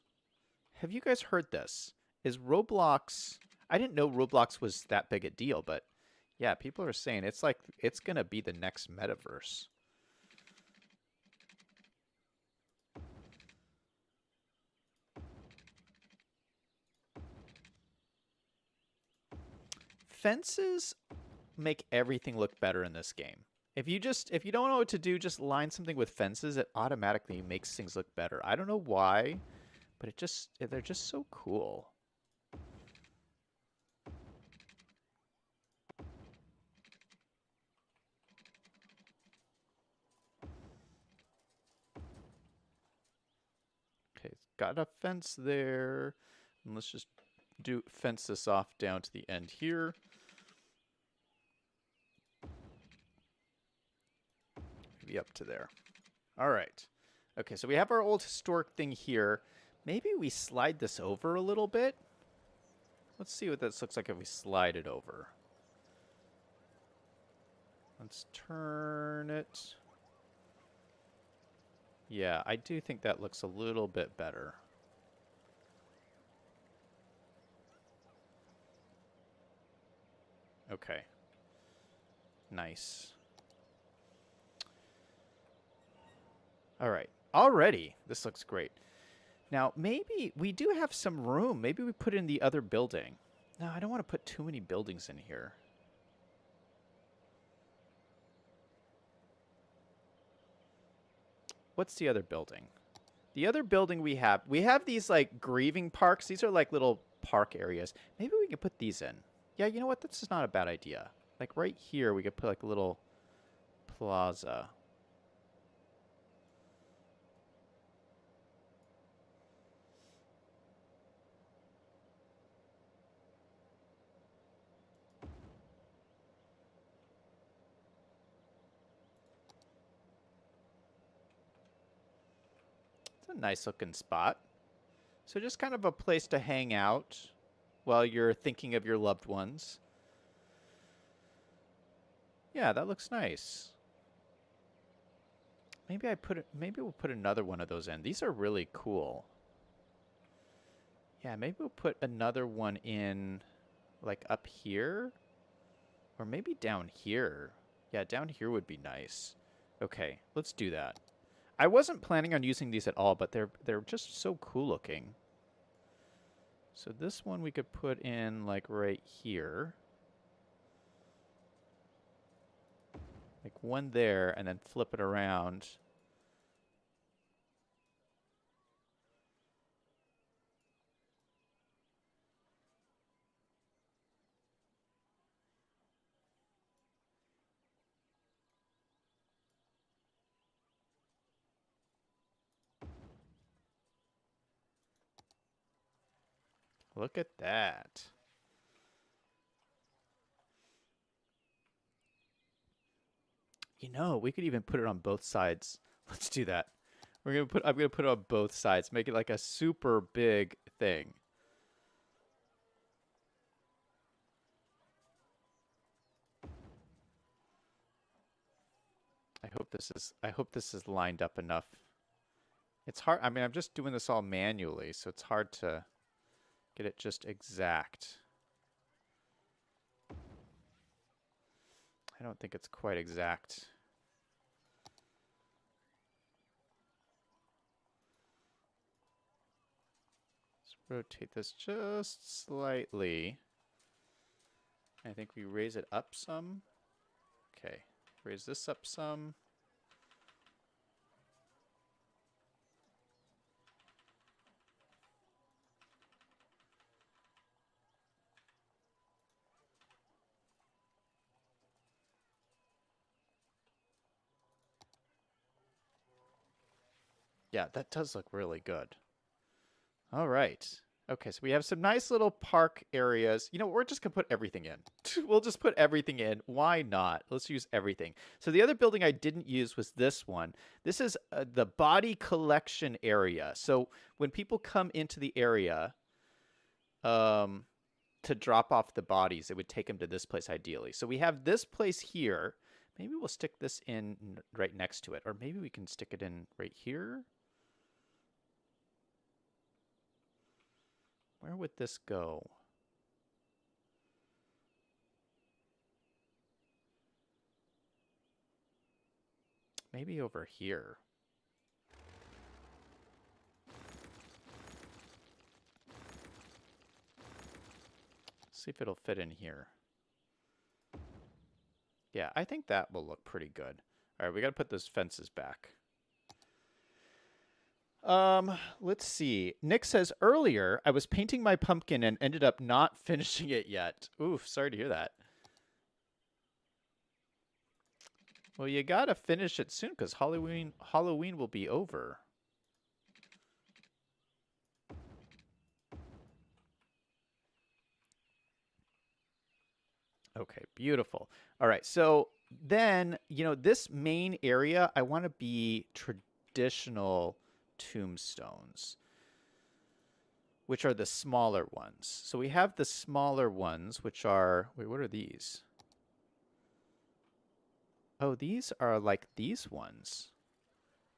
Have you guys heard this? Is Roblox... I didn't know Roblox was that big a deal, but yeah, people are saying it's like it's going to be the next metaverse. Fences make everything look better in this game. If you don't know what to do, just line something with fences, it automatically makes things look better. I don't know why, but they're just so cool. Okay, it's got a fence there. And let's just fence this off down to the end here. Maybe up to there. All right. Okay, so we have our old historic thing here. Maybe we slide this over a little bit. Let's see what this looks like if we slide it over. Let's turn it. Yeah, I do think that looks a little bit better. Okay. Nice. All right. Already, this looks great. Now, maybe we do have some room. Maybe we put in the other building. No, I don't want to put too many buildings in here. What's the other building? The other building we have these like grieving parks. These are like little park areas. Maybe we can put these in. Yeah, you know what? This is not a bad idea. Like right here, we could put like a little plaza. It's a nice looking spot. So just kind of a place to hang out while you're thinking of your loved ones. Yeah, that looks nice. Maybe we'll put another one of those in. These are really cool. Yeah, maybe we'll put another one in like up here or maybe down here. Yeah, down here would be nice. Okay, let's do that. I wasn't planning on using these at all, but they're just so cool looking. So this one we could put in like right here. Like one there and then flip it around. Look at that. You know, we could even put it on both sides. Let's do that. I'm gonna put it on both sides. Make it like a super big thing. I hope this is lined up enough. It's hard. I mean, I'm just doing this all manually, so it's hard to get it just exact. I don't think it's quite exact. Let's rotate this just slightly. I think we raise it up some. Okay, raise this up some. Yeah, that does look really good. All right. Okay, so we have some nice little park areas. You know, we're just going to put everything in. We'll just put everything in. Why not? Let's use everything. So the other building I didn't use was this one. This is the body collection area. So when people come into the area to drop off the bodies, it would take them to this place ideally. So we have this place here. Maybe we'll stick this in right next to it. Or maybe we can stick it in right here. Where would this go? Maybe over here. See if it'll fit in here. Yeah, I think that will look pretty good. All right, we got to put those fences back. Let's see. Nick says, earlier, I was painting my pumpkin and ended up not finishing it yet. Oof, sorry to hear that. Well, you gotta finish it soon because Halloween will be over. Okay, beautiful. All right, so then, you know, this main area, I want to be traditional tombstones, which are the smaller ones. So we have the smaller ones, which are, wait, what are these? Oh, these are like these ones.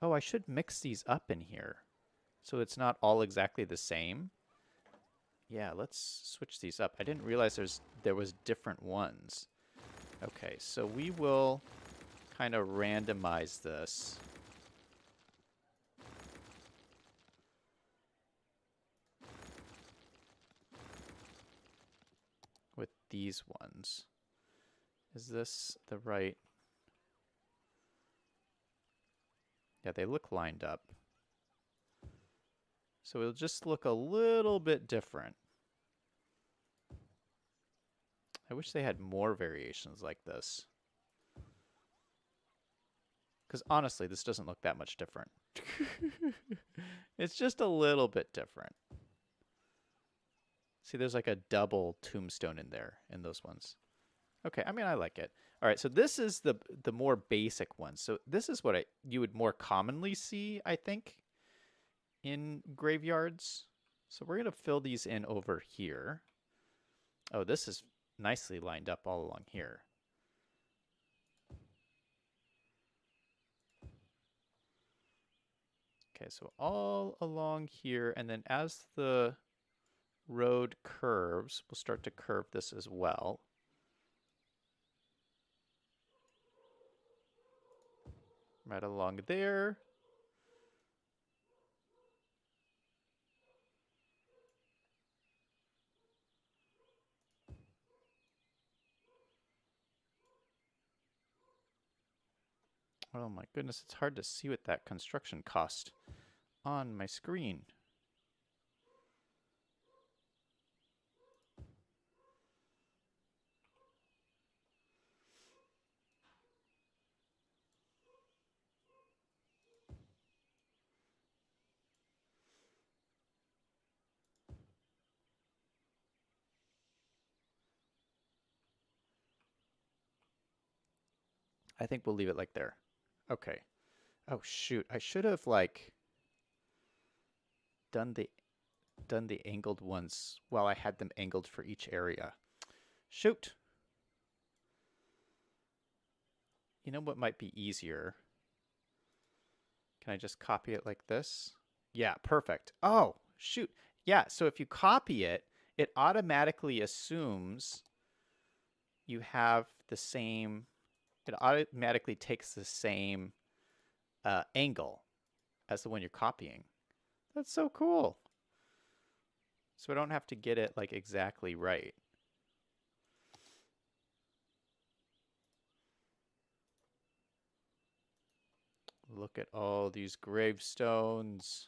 Oh, I should mix these up in here so it's not all exactly the same. Yeah, let's switch these up. I didn't realize there was different ones. Okay, so we will kind of randomize this. With these ones. Is this the right? Yeah, they look lined up. So it'll just look a little bit different. I wish they had more variations like this. Because honestly, this doesn't look that much different. It's just a little bit different. See, there's like a double tombstone in there in those ones. Okay, I mean, I like it. All right, so this is the more basic one. So this is what you would more commonly see, I think, in graveyards. So we're going to fill these in over here. Oh, this is nicely lined up all along here. Okay, so all along here, and then as the road curves, we'll start to curve this as well. Right along there. Oh my goodness, it's hard to see what that construction cost on my screen. I think we'll leave it like there. Okay. Oh shoot, I should have like done the angled ones while I had them angled for each area. Shoot. You know what might be easier? Can I just copy it like this? Yeah, perfect. Oh, shoot. Yeah, so if you copy it, it automatically assumes you have the same, it automatically takes the same angle as the one you're copying. That's so cool. So I don't have to get it like exactly right. Look at all these gravestones.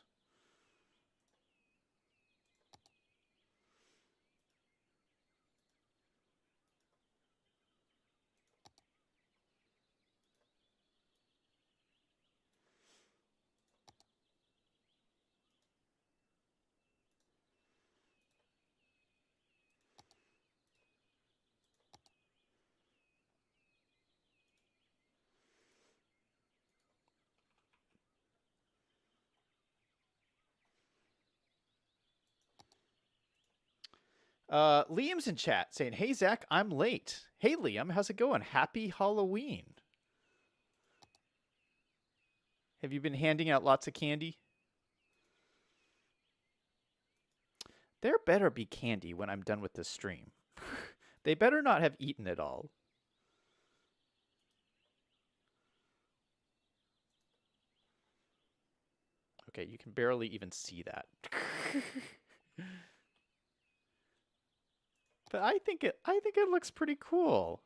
Liam's in chat saying, "Hey Zach, I'm late. Hey Liam, how's it going? Happy Halloween. Have you been handing out lots of candy?" There better be candy when I'm done with this stream. They better not have eaten it all. Okay, you can barely even see that. But I think it looks pretty cool.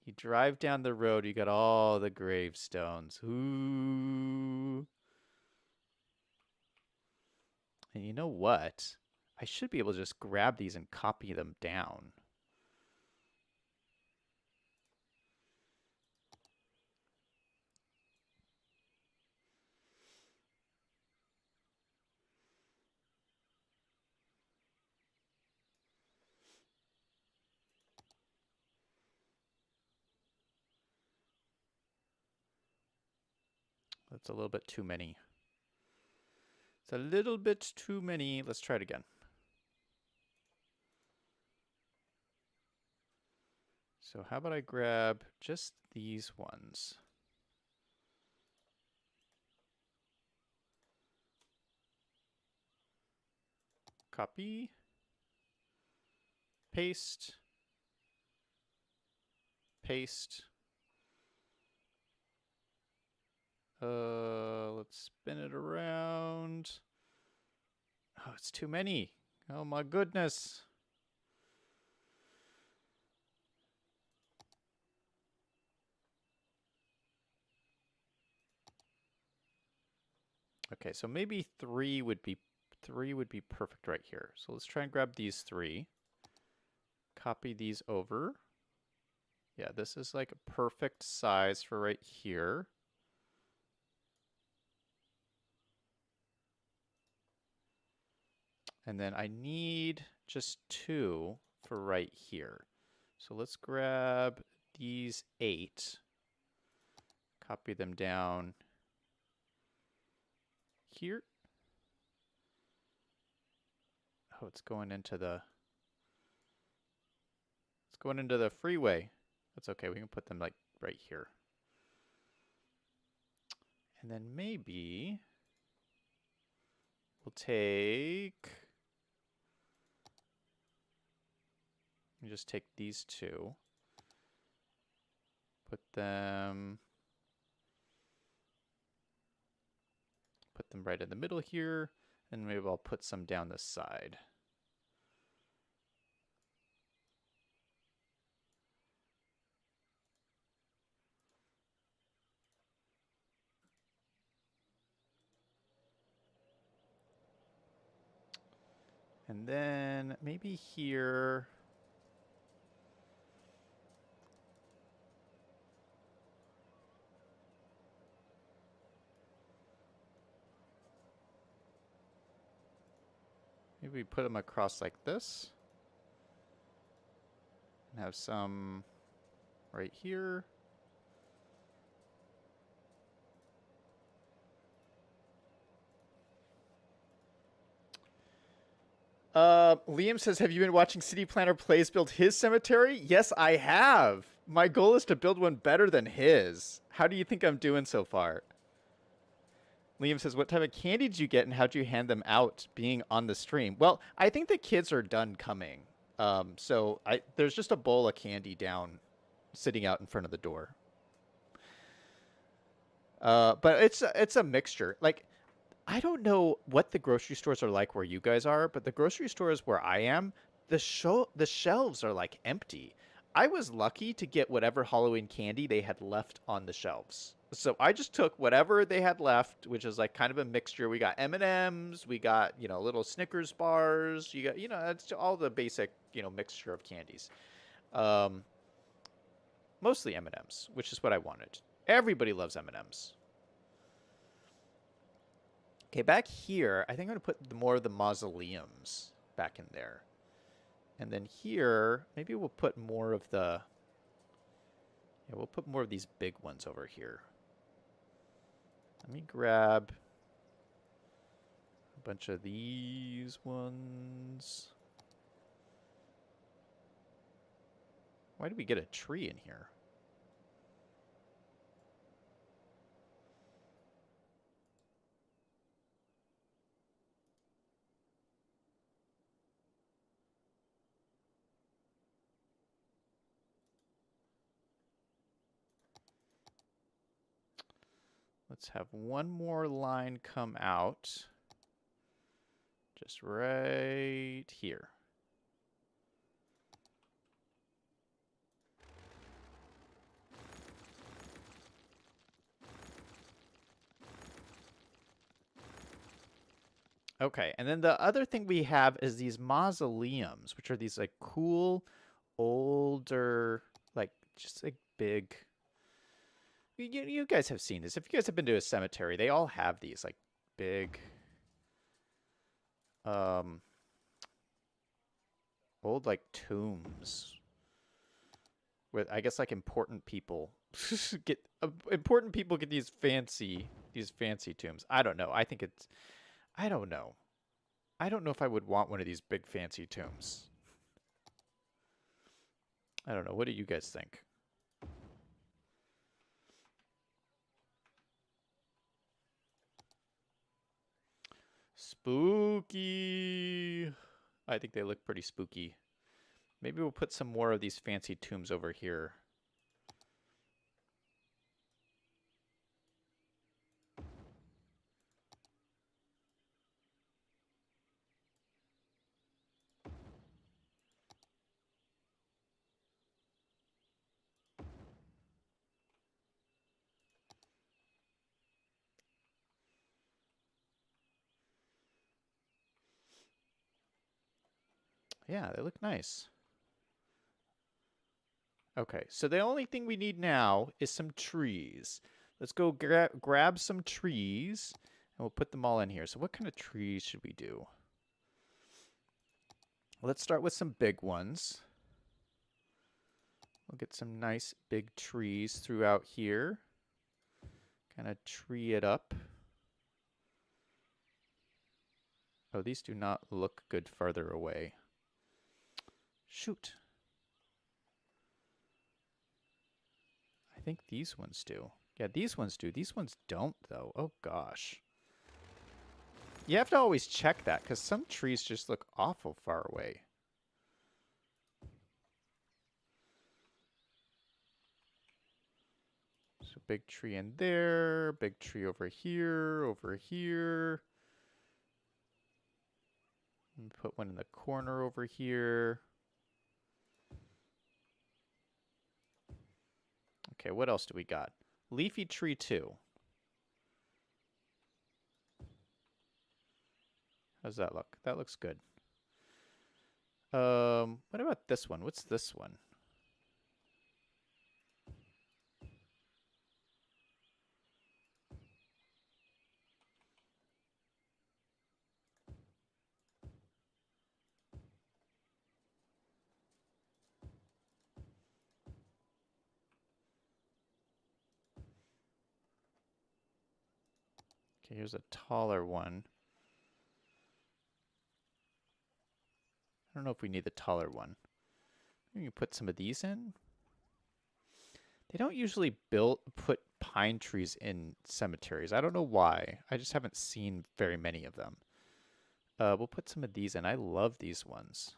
You drive down the road, you got all the gravestones. Ooh. And you know what? I should be able to just grab these and copy them down. That's a little bit too many. It's a little bit too many. Let's try it again. So how about I grab just these ones? Copy. Paste. Paste. Let's spin it around. Oh, it's too many. Oh my goodness. Okay, so maybe three would be perfect right here. So let's try and grab these three. Copy these over. Yeah, this is like a perfect size for right here. And then I need just two for right here. So let's grab these 8. Copy them down here. Oh, it's going into the freeway. That's okay. We can put them like right here. And then maybe we'll just take these two. Put them right in the middle here, and maybe I'll put some down this side. And then maybe here. Maybe we put them across like this. And have some right here. Liam says, have you been watching City Planner Plays build his cemetery? Yes, I have. My goal is to build one better than his. How do you think I'm doing so far? Liam says, what type of candy did you get and how'd you hand them out being on the stream? Well, I think the kids are done coming. So there's just a bowl of candy down sitting out in front of the door. But it's a mixture. Like, I don't know what the grocery stores are like where you guys are, but the grocery stores where I am, the shelves are like empty. I was lucky to get whatever Halloween candy they had left on the shelves. So I just took whatever they had left, which is like kind of a mixture. We got M&Ms, we got, little Snickers bars, you got, it's all the basic, mixture of candies. Mostly M&Ms, which is what I wanted. Everybody loves M&Ms. Okay, back here, I think I'm going to put more of the mausoleums back in there. And then here, maybe we'll put more of the... Yeah, we'll put more of these big ones over here. Let me grab a bunch of these ones. Why did we get a tree in here? Let's have one more line come out. Just right here. Okay, and then the other thing we have is these mausoleums, which are these like cool, older, like just like big. You guys have seen this. If you guys have been to a cemetery, they all have these like big, old like tombs with, I guess, like important people get these fancy tombs. I don't know. I think it's, I don't know. I don't know if I would want one of these big fancy tombs. I don't know. What do you guys think? Spooky. I think they look pretty spooky. Maybe we'll put some more of these fancy tombs over here. Yeah, they look nice. Okay, so the only thing we need now is some trees. Let's go grab some trees, and we'll put them all in here. So what kind of trees should we do? Let's start with some big ones. We'll get some nice big trees throughout here. Kind of tree it up. Oh, these do not look good farther away. Shoot. I think these ones do. Yeah, these ones do. These ones don't, though. Oh, gosh. You have to always check that, because some trees just look awful far away. So big tree in there, big tree over here, over here. And put one in the corner over here. Okay, what else do we got? Leafy tree 2. How's that look? That looks good. What about this one? What's this one? Okay, here's a taller one. I don't know if we need the taller one. You can put some of these in. They don't usually put pine trees in cemeteries. I don't know why. I just haven't seen very many of them. We'll put some of these in. I love these ones.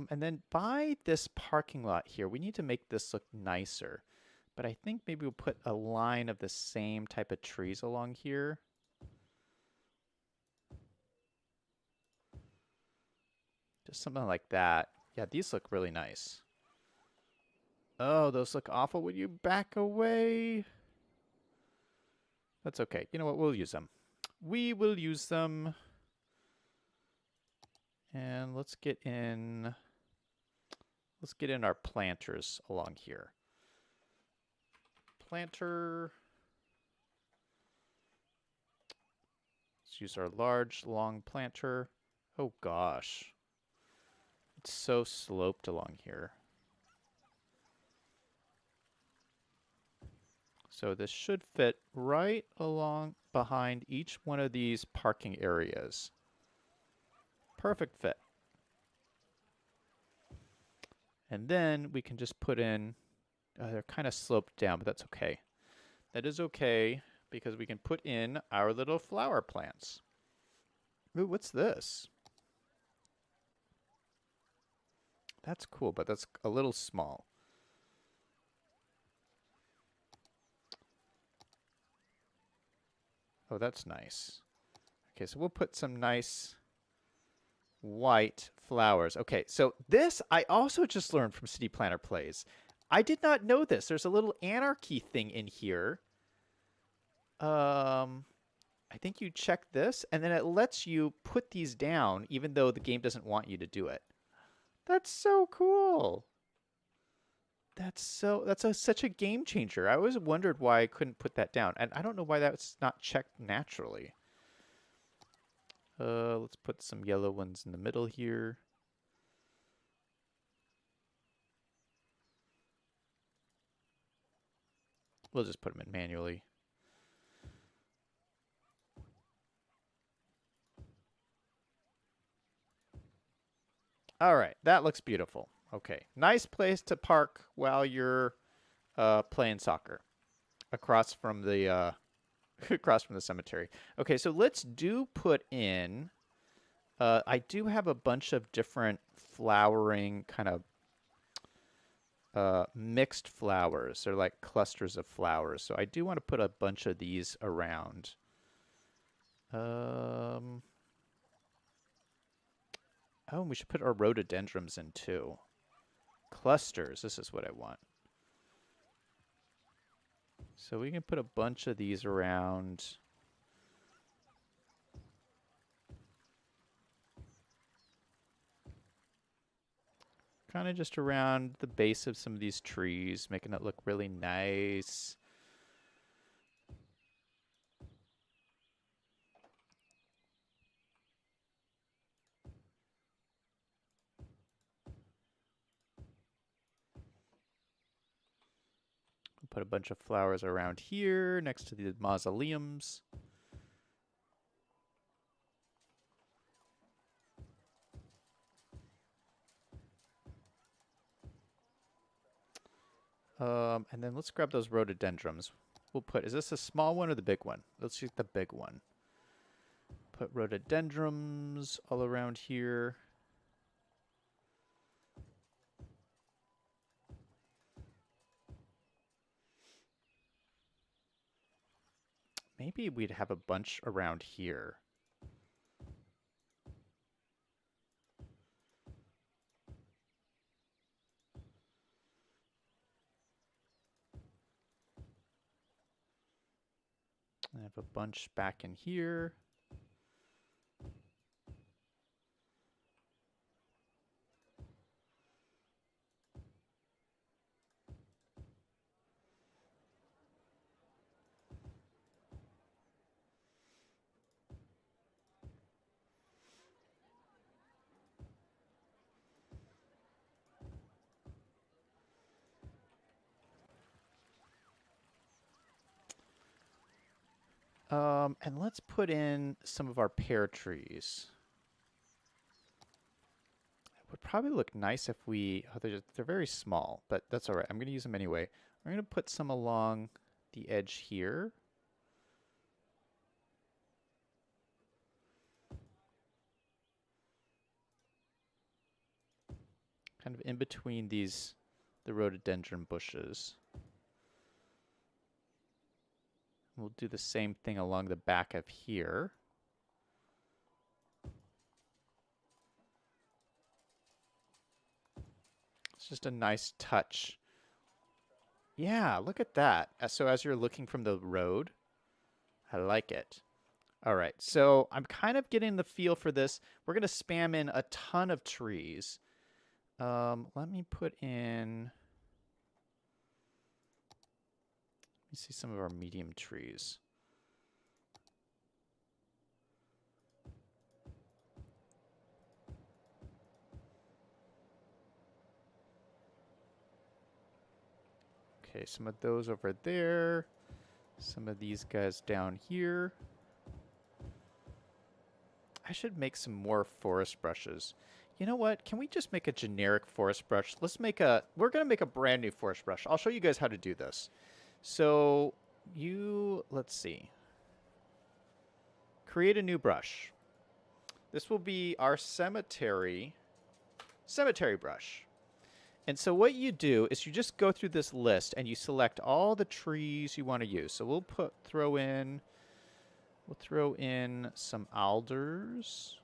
And then by this parking lot here, we need to make this look nicer. But I think maybe we'll put a line of the same type of trees along here. Just something like that. Yeah, these look really nice. Oh, those look awful. Would you back away? That's okay. You know what? We'll use them. We will use them. And let's get in our planters along here. Planter. Let's use our large, long planter. Oh gosh. It's so sloped along here. So this should fit right along behind each one of these parking areas. Perfect fit. And then we can just put in, they're kind of sloped down, but that's okay. That is okay because we can put in our little flower plants. Ooh, what's this? That's cool, but that's a little small. Oh, that's nice. Okay, so we'll put some nice white flowers. Okay, so this I also just learned from City Planner Plays. I did not know this. There's a little Anarchy thing in here. I think you check this, and then it lets you put these down, even though the game doesn't want you to do it. That's so cool. That's such a game changer. I always wondered why I couldn't put that down, and I don't know why that's not checked naturally. Let's put some yellow ones in the middle here. We'll just put them in manually. All right, that looks beautiful. Okay, nice place to park while you're playing soccer across from the cemetery. Okay, so let's put in. I do have a bunch of different flowering kind of mixed flowers. They're like clusters of flowers. So I do want to put a bunch of these around. Oh, we should put our rhododendrons in too. Clusters, this is what I want. So we can put a bunch of these around. Kind of just around the base of some of these trees, making it look really nice. Put a bunch of flowers around here next to the mausoleums. And then let's grab those rhododendrons. We'll put, is this a small one or the big one? Let's use the big one. Put rhododendrons all around here. Maybe we'd have a bunch around here. I have a bunch back in here. And let's put in some of our pear trees. It would probably look nice if we... Oh, they're very small, but that's all right. I'm going to use them anyway. I'm going to put some along the edge here. Kind of in between the rhododendron bushes. We'll do the same thing along the back of here. It's just a nice touch. Yeah, look at that. So as you're looking from the road, I like it. All right, so I'm kind of getting the feel for this. We're going to spam in a ton of trees. Let me put in... Let me see some of our medium trees. Okay, some of those over there. Some of these guys down here. I should make some more forest brushes. You know what? Can we just make a generic forest brush? Let's make a... We're going to make a brand new forest brush. I'll show you guys how to do this. So, let's see. Create a new brush. This will be our cemetery brush. And so what you do is you just go through this list and you select all the trees you want to use. So we'll throw in some alders.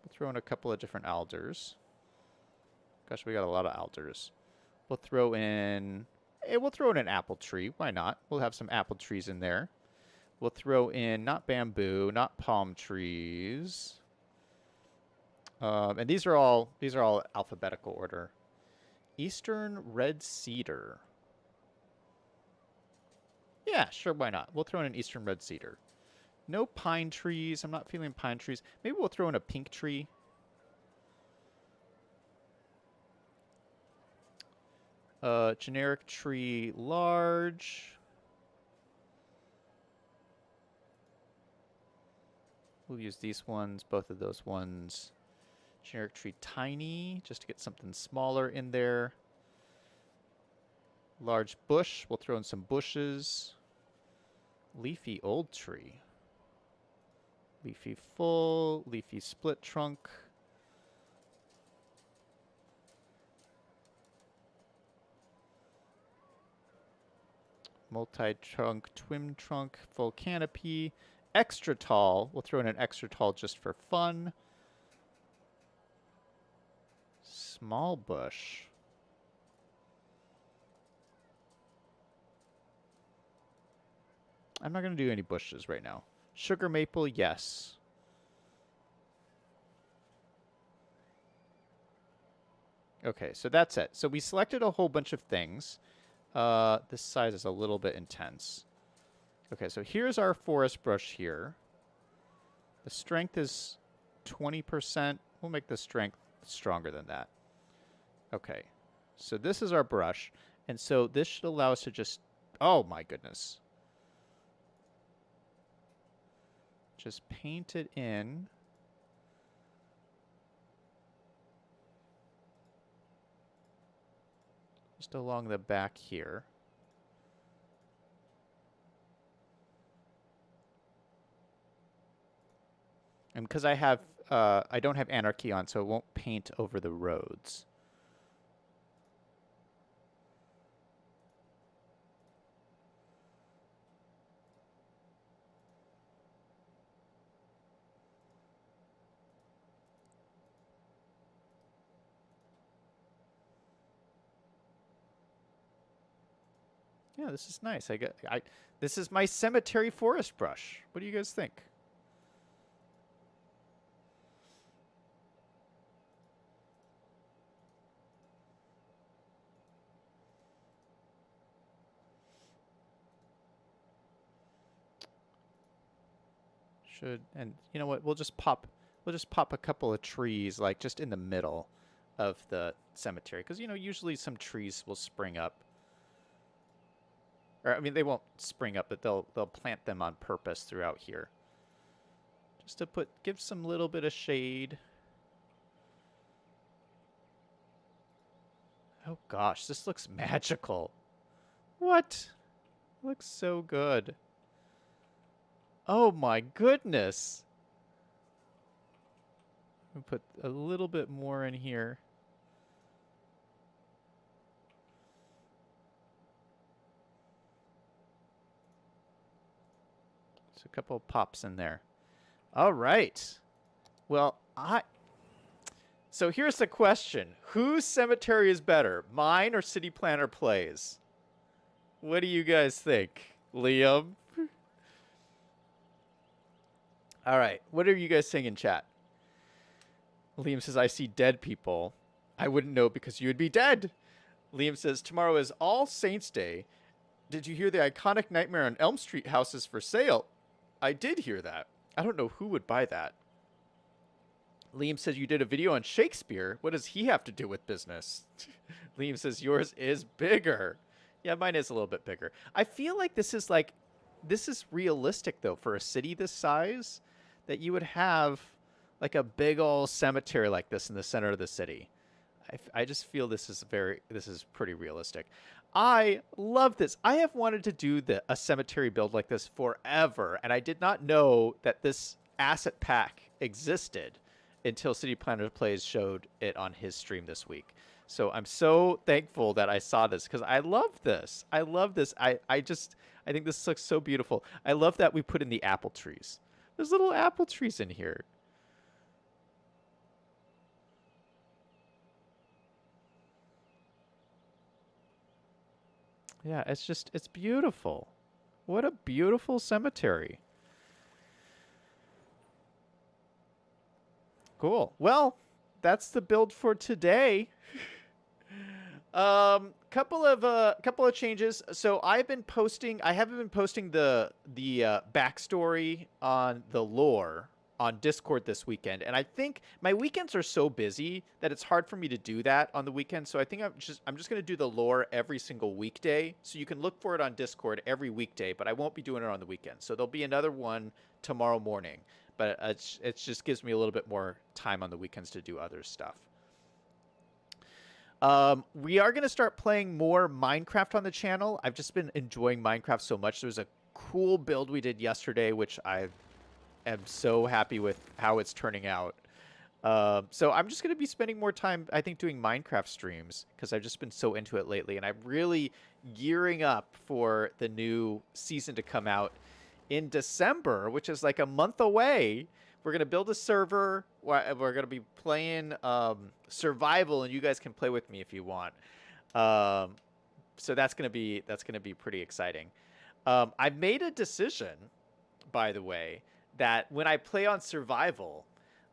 We'll throw in a couple of different alders. Gosh, we got a lot of alders. We'll throw in an apple tree. Why not? We'll have some apple trees in there. We'll throw in not bamboo, not palm trees. And these are all alphabetical order. Eastern red cedar. Yeah, sure, why not? We'll throw in an eastern red cedar. No pine trees. I'm not feeling pine trees. Maybe we'll throw in a pink tree. Generic tree large. We'll use these ones, both of those ones. Generic tree tiny, just to get something smaller in there. Large bush, we'll throw in some bushes. Leafy old tree. Leafy full, leafy split trunk. Multi-trunk, twin trunk, full canopy. Extra tall, we'll throw in an extra tall just for fun. Small bush. I'm not going to do any bushes right now. Sugar maple, yes. Okay, so that's it. So we selected a whole bunch of things. This size is a little bit intense. Okay, so here's our forest brush here. The strength is 20%. We'll make the strength stronger than that. Okay, so this is our brush. And so this should allow us to just... Oh my goodness. Just paint it in. Just along the back here. And because I don't have Anarchy on, so it won't paint over the roads. Yeah, this is nice. This is my cemetery forest brush. What do you guys think? And you know what? We'll just pop a couple of trees like just in the middle of the cemetery, because you know usually some trees will spring up. Or I mean, they won't spring up, but they'll plant them on purpose throughout here, just to give some little bit of shade. Oh gosh, this looks magical. What? Looks so good. Oh my goodness. I'll put a little bit more in here. Just a couple of pops in there. All right. Well, so here's the question. Whose cemetery is better, mine or City Planner Plays? What do you guys think? Liam? All right. What are you guys saying in chat? Liam says, I see dead people. I wouldn't know because you would be dead. Liam says, tomorrow is All Saints Day. Did you hear the iconic Nightmare on Elm Street house is for sale? I did hear that. I don't know who would buy that. Liam says, you did a video on Shakespeare. What does he have to do with business? Liam says, yours is bigger. Yeah, mine is a little bit bigger. I feel like this is realistic, though, for a city this size, that you would have like a big old cemetery like this in the center of the city. I just feel this is pretty realistic. I love this. I have wanted to do a cemetery build like this forever, and I did not know that this asset pack existed until City Planner Plays showed it on his stream this week. So I'm so thankful that I saw this, because I love this. I love this. I think this looks so beautiful. I love that we put in the apple trees. There's little apple trees in here. Yeah, it's beautiful. What a beautiful cemetery. Cool. Well, that's the build for today. Couple of changes. So I haven't been posting the backstory on the lore on Discord this weekend, and I think my weekends are so busy that it's hard for me to do that on the weekend. So I think I'm just going to do the lore every single weekday. So you can look for it on Discord every weekday, but I won't be doing it on the weekend. So there'll be another one tomorrow morning, but it just gives me a little bit more time on the weekends to do other stuff. We are going to start playing more Minecraft on the channel. I've just been enjoying Minecraft so much. There was a cool build we did yesterday, which I am so happy with how it's turning out. So I'm just going to be spending more time, I think, doing Minecraft streams, because I've just been so into it lately. And I'm really gearing up for the new season to come out in December, which is like a month away. We're going to build a server. We're going to be playing survival, and you guys can play with me if you want. So that's going to be pretty exciting. I've made a decision, by the way, that when I play on survival,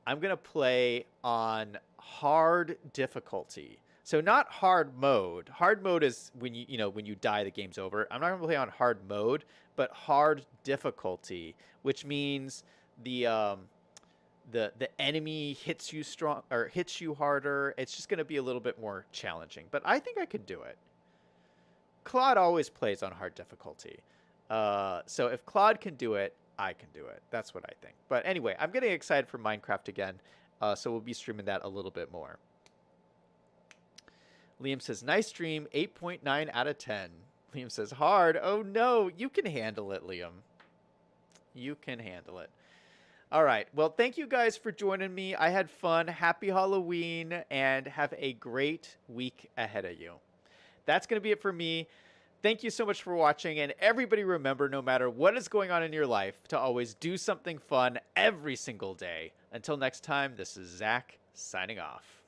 I'm going to play on hard difficulty. So not hard mode. Hard mode is when you die, the game's over. I'm not going to play on hard mode, but hard difficulty, which means the enemy hits you strong or hits you harder. It's just going to be a little bit more challenging, but I think I could do it. Claude always plays on hard difficulty. So if Claude can do it, I can do it. That's what I think. But anyway, I'm getting excited for Minecraft again. So we'll be streaming that a little bit more. Liam says, nice stream, 8.9 out of 10. Liam says, hard. Oh no, you can handle it, Liam. You can handle it. All right. Well, thank you guys for joining me. I had fun. Happy Halloween, and have a great week ahead of you. That's going to be it for me. Thank you so much for watching, and everybody remember, no matter what is going on in your life, to always do something fun every single day. Until next time, this is Zach signing off.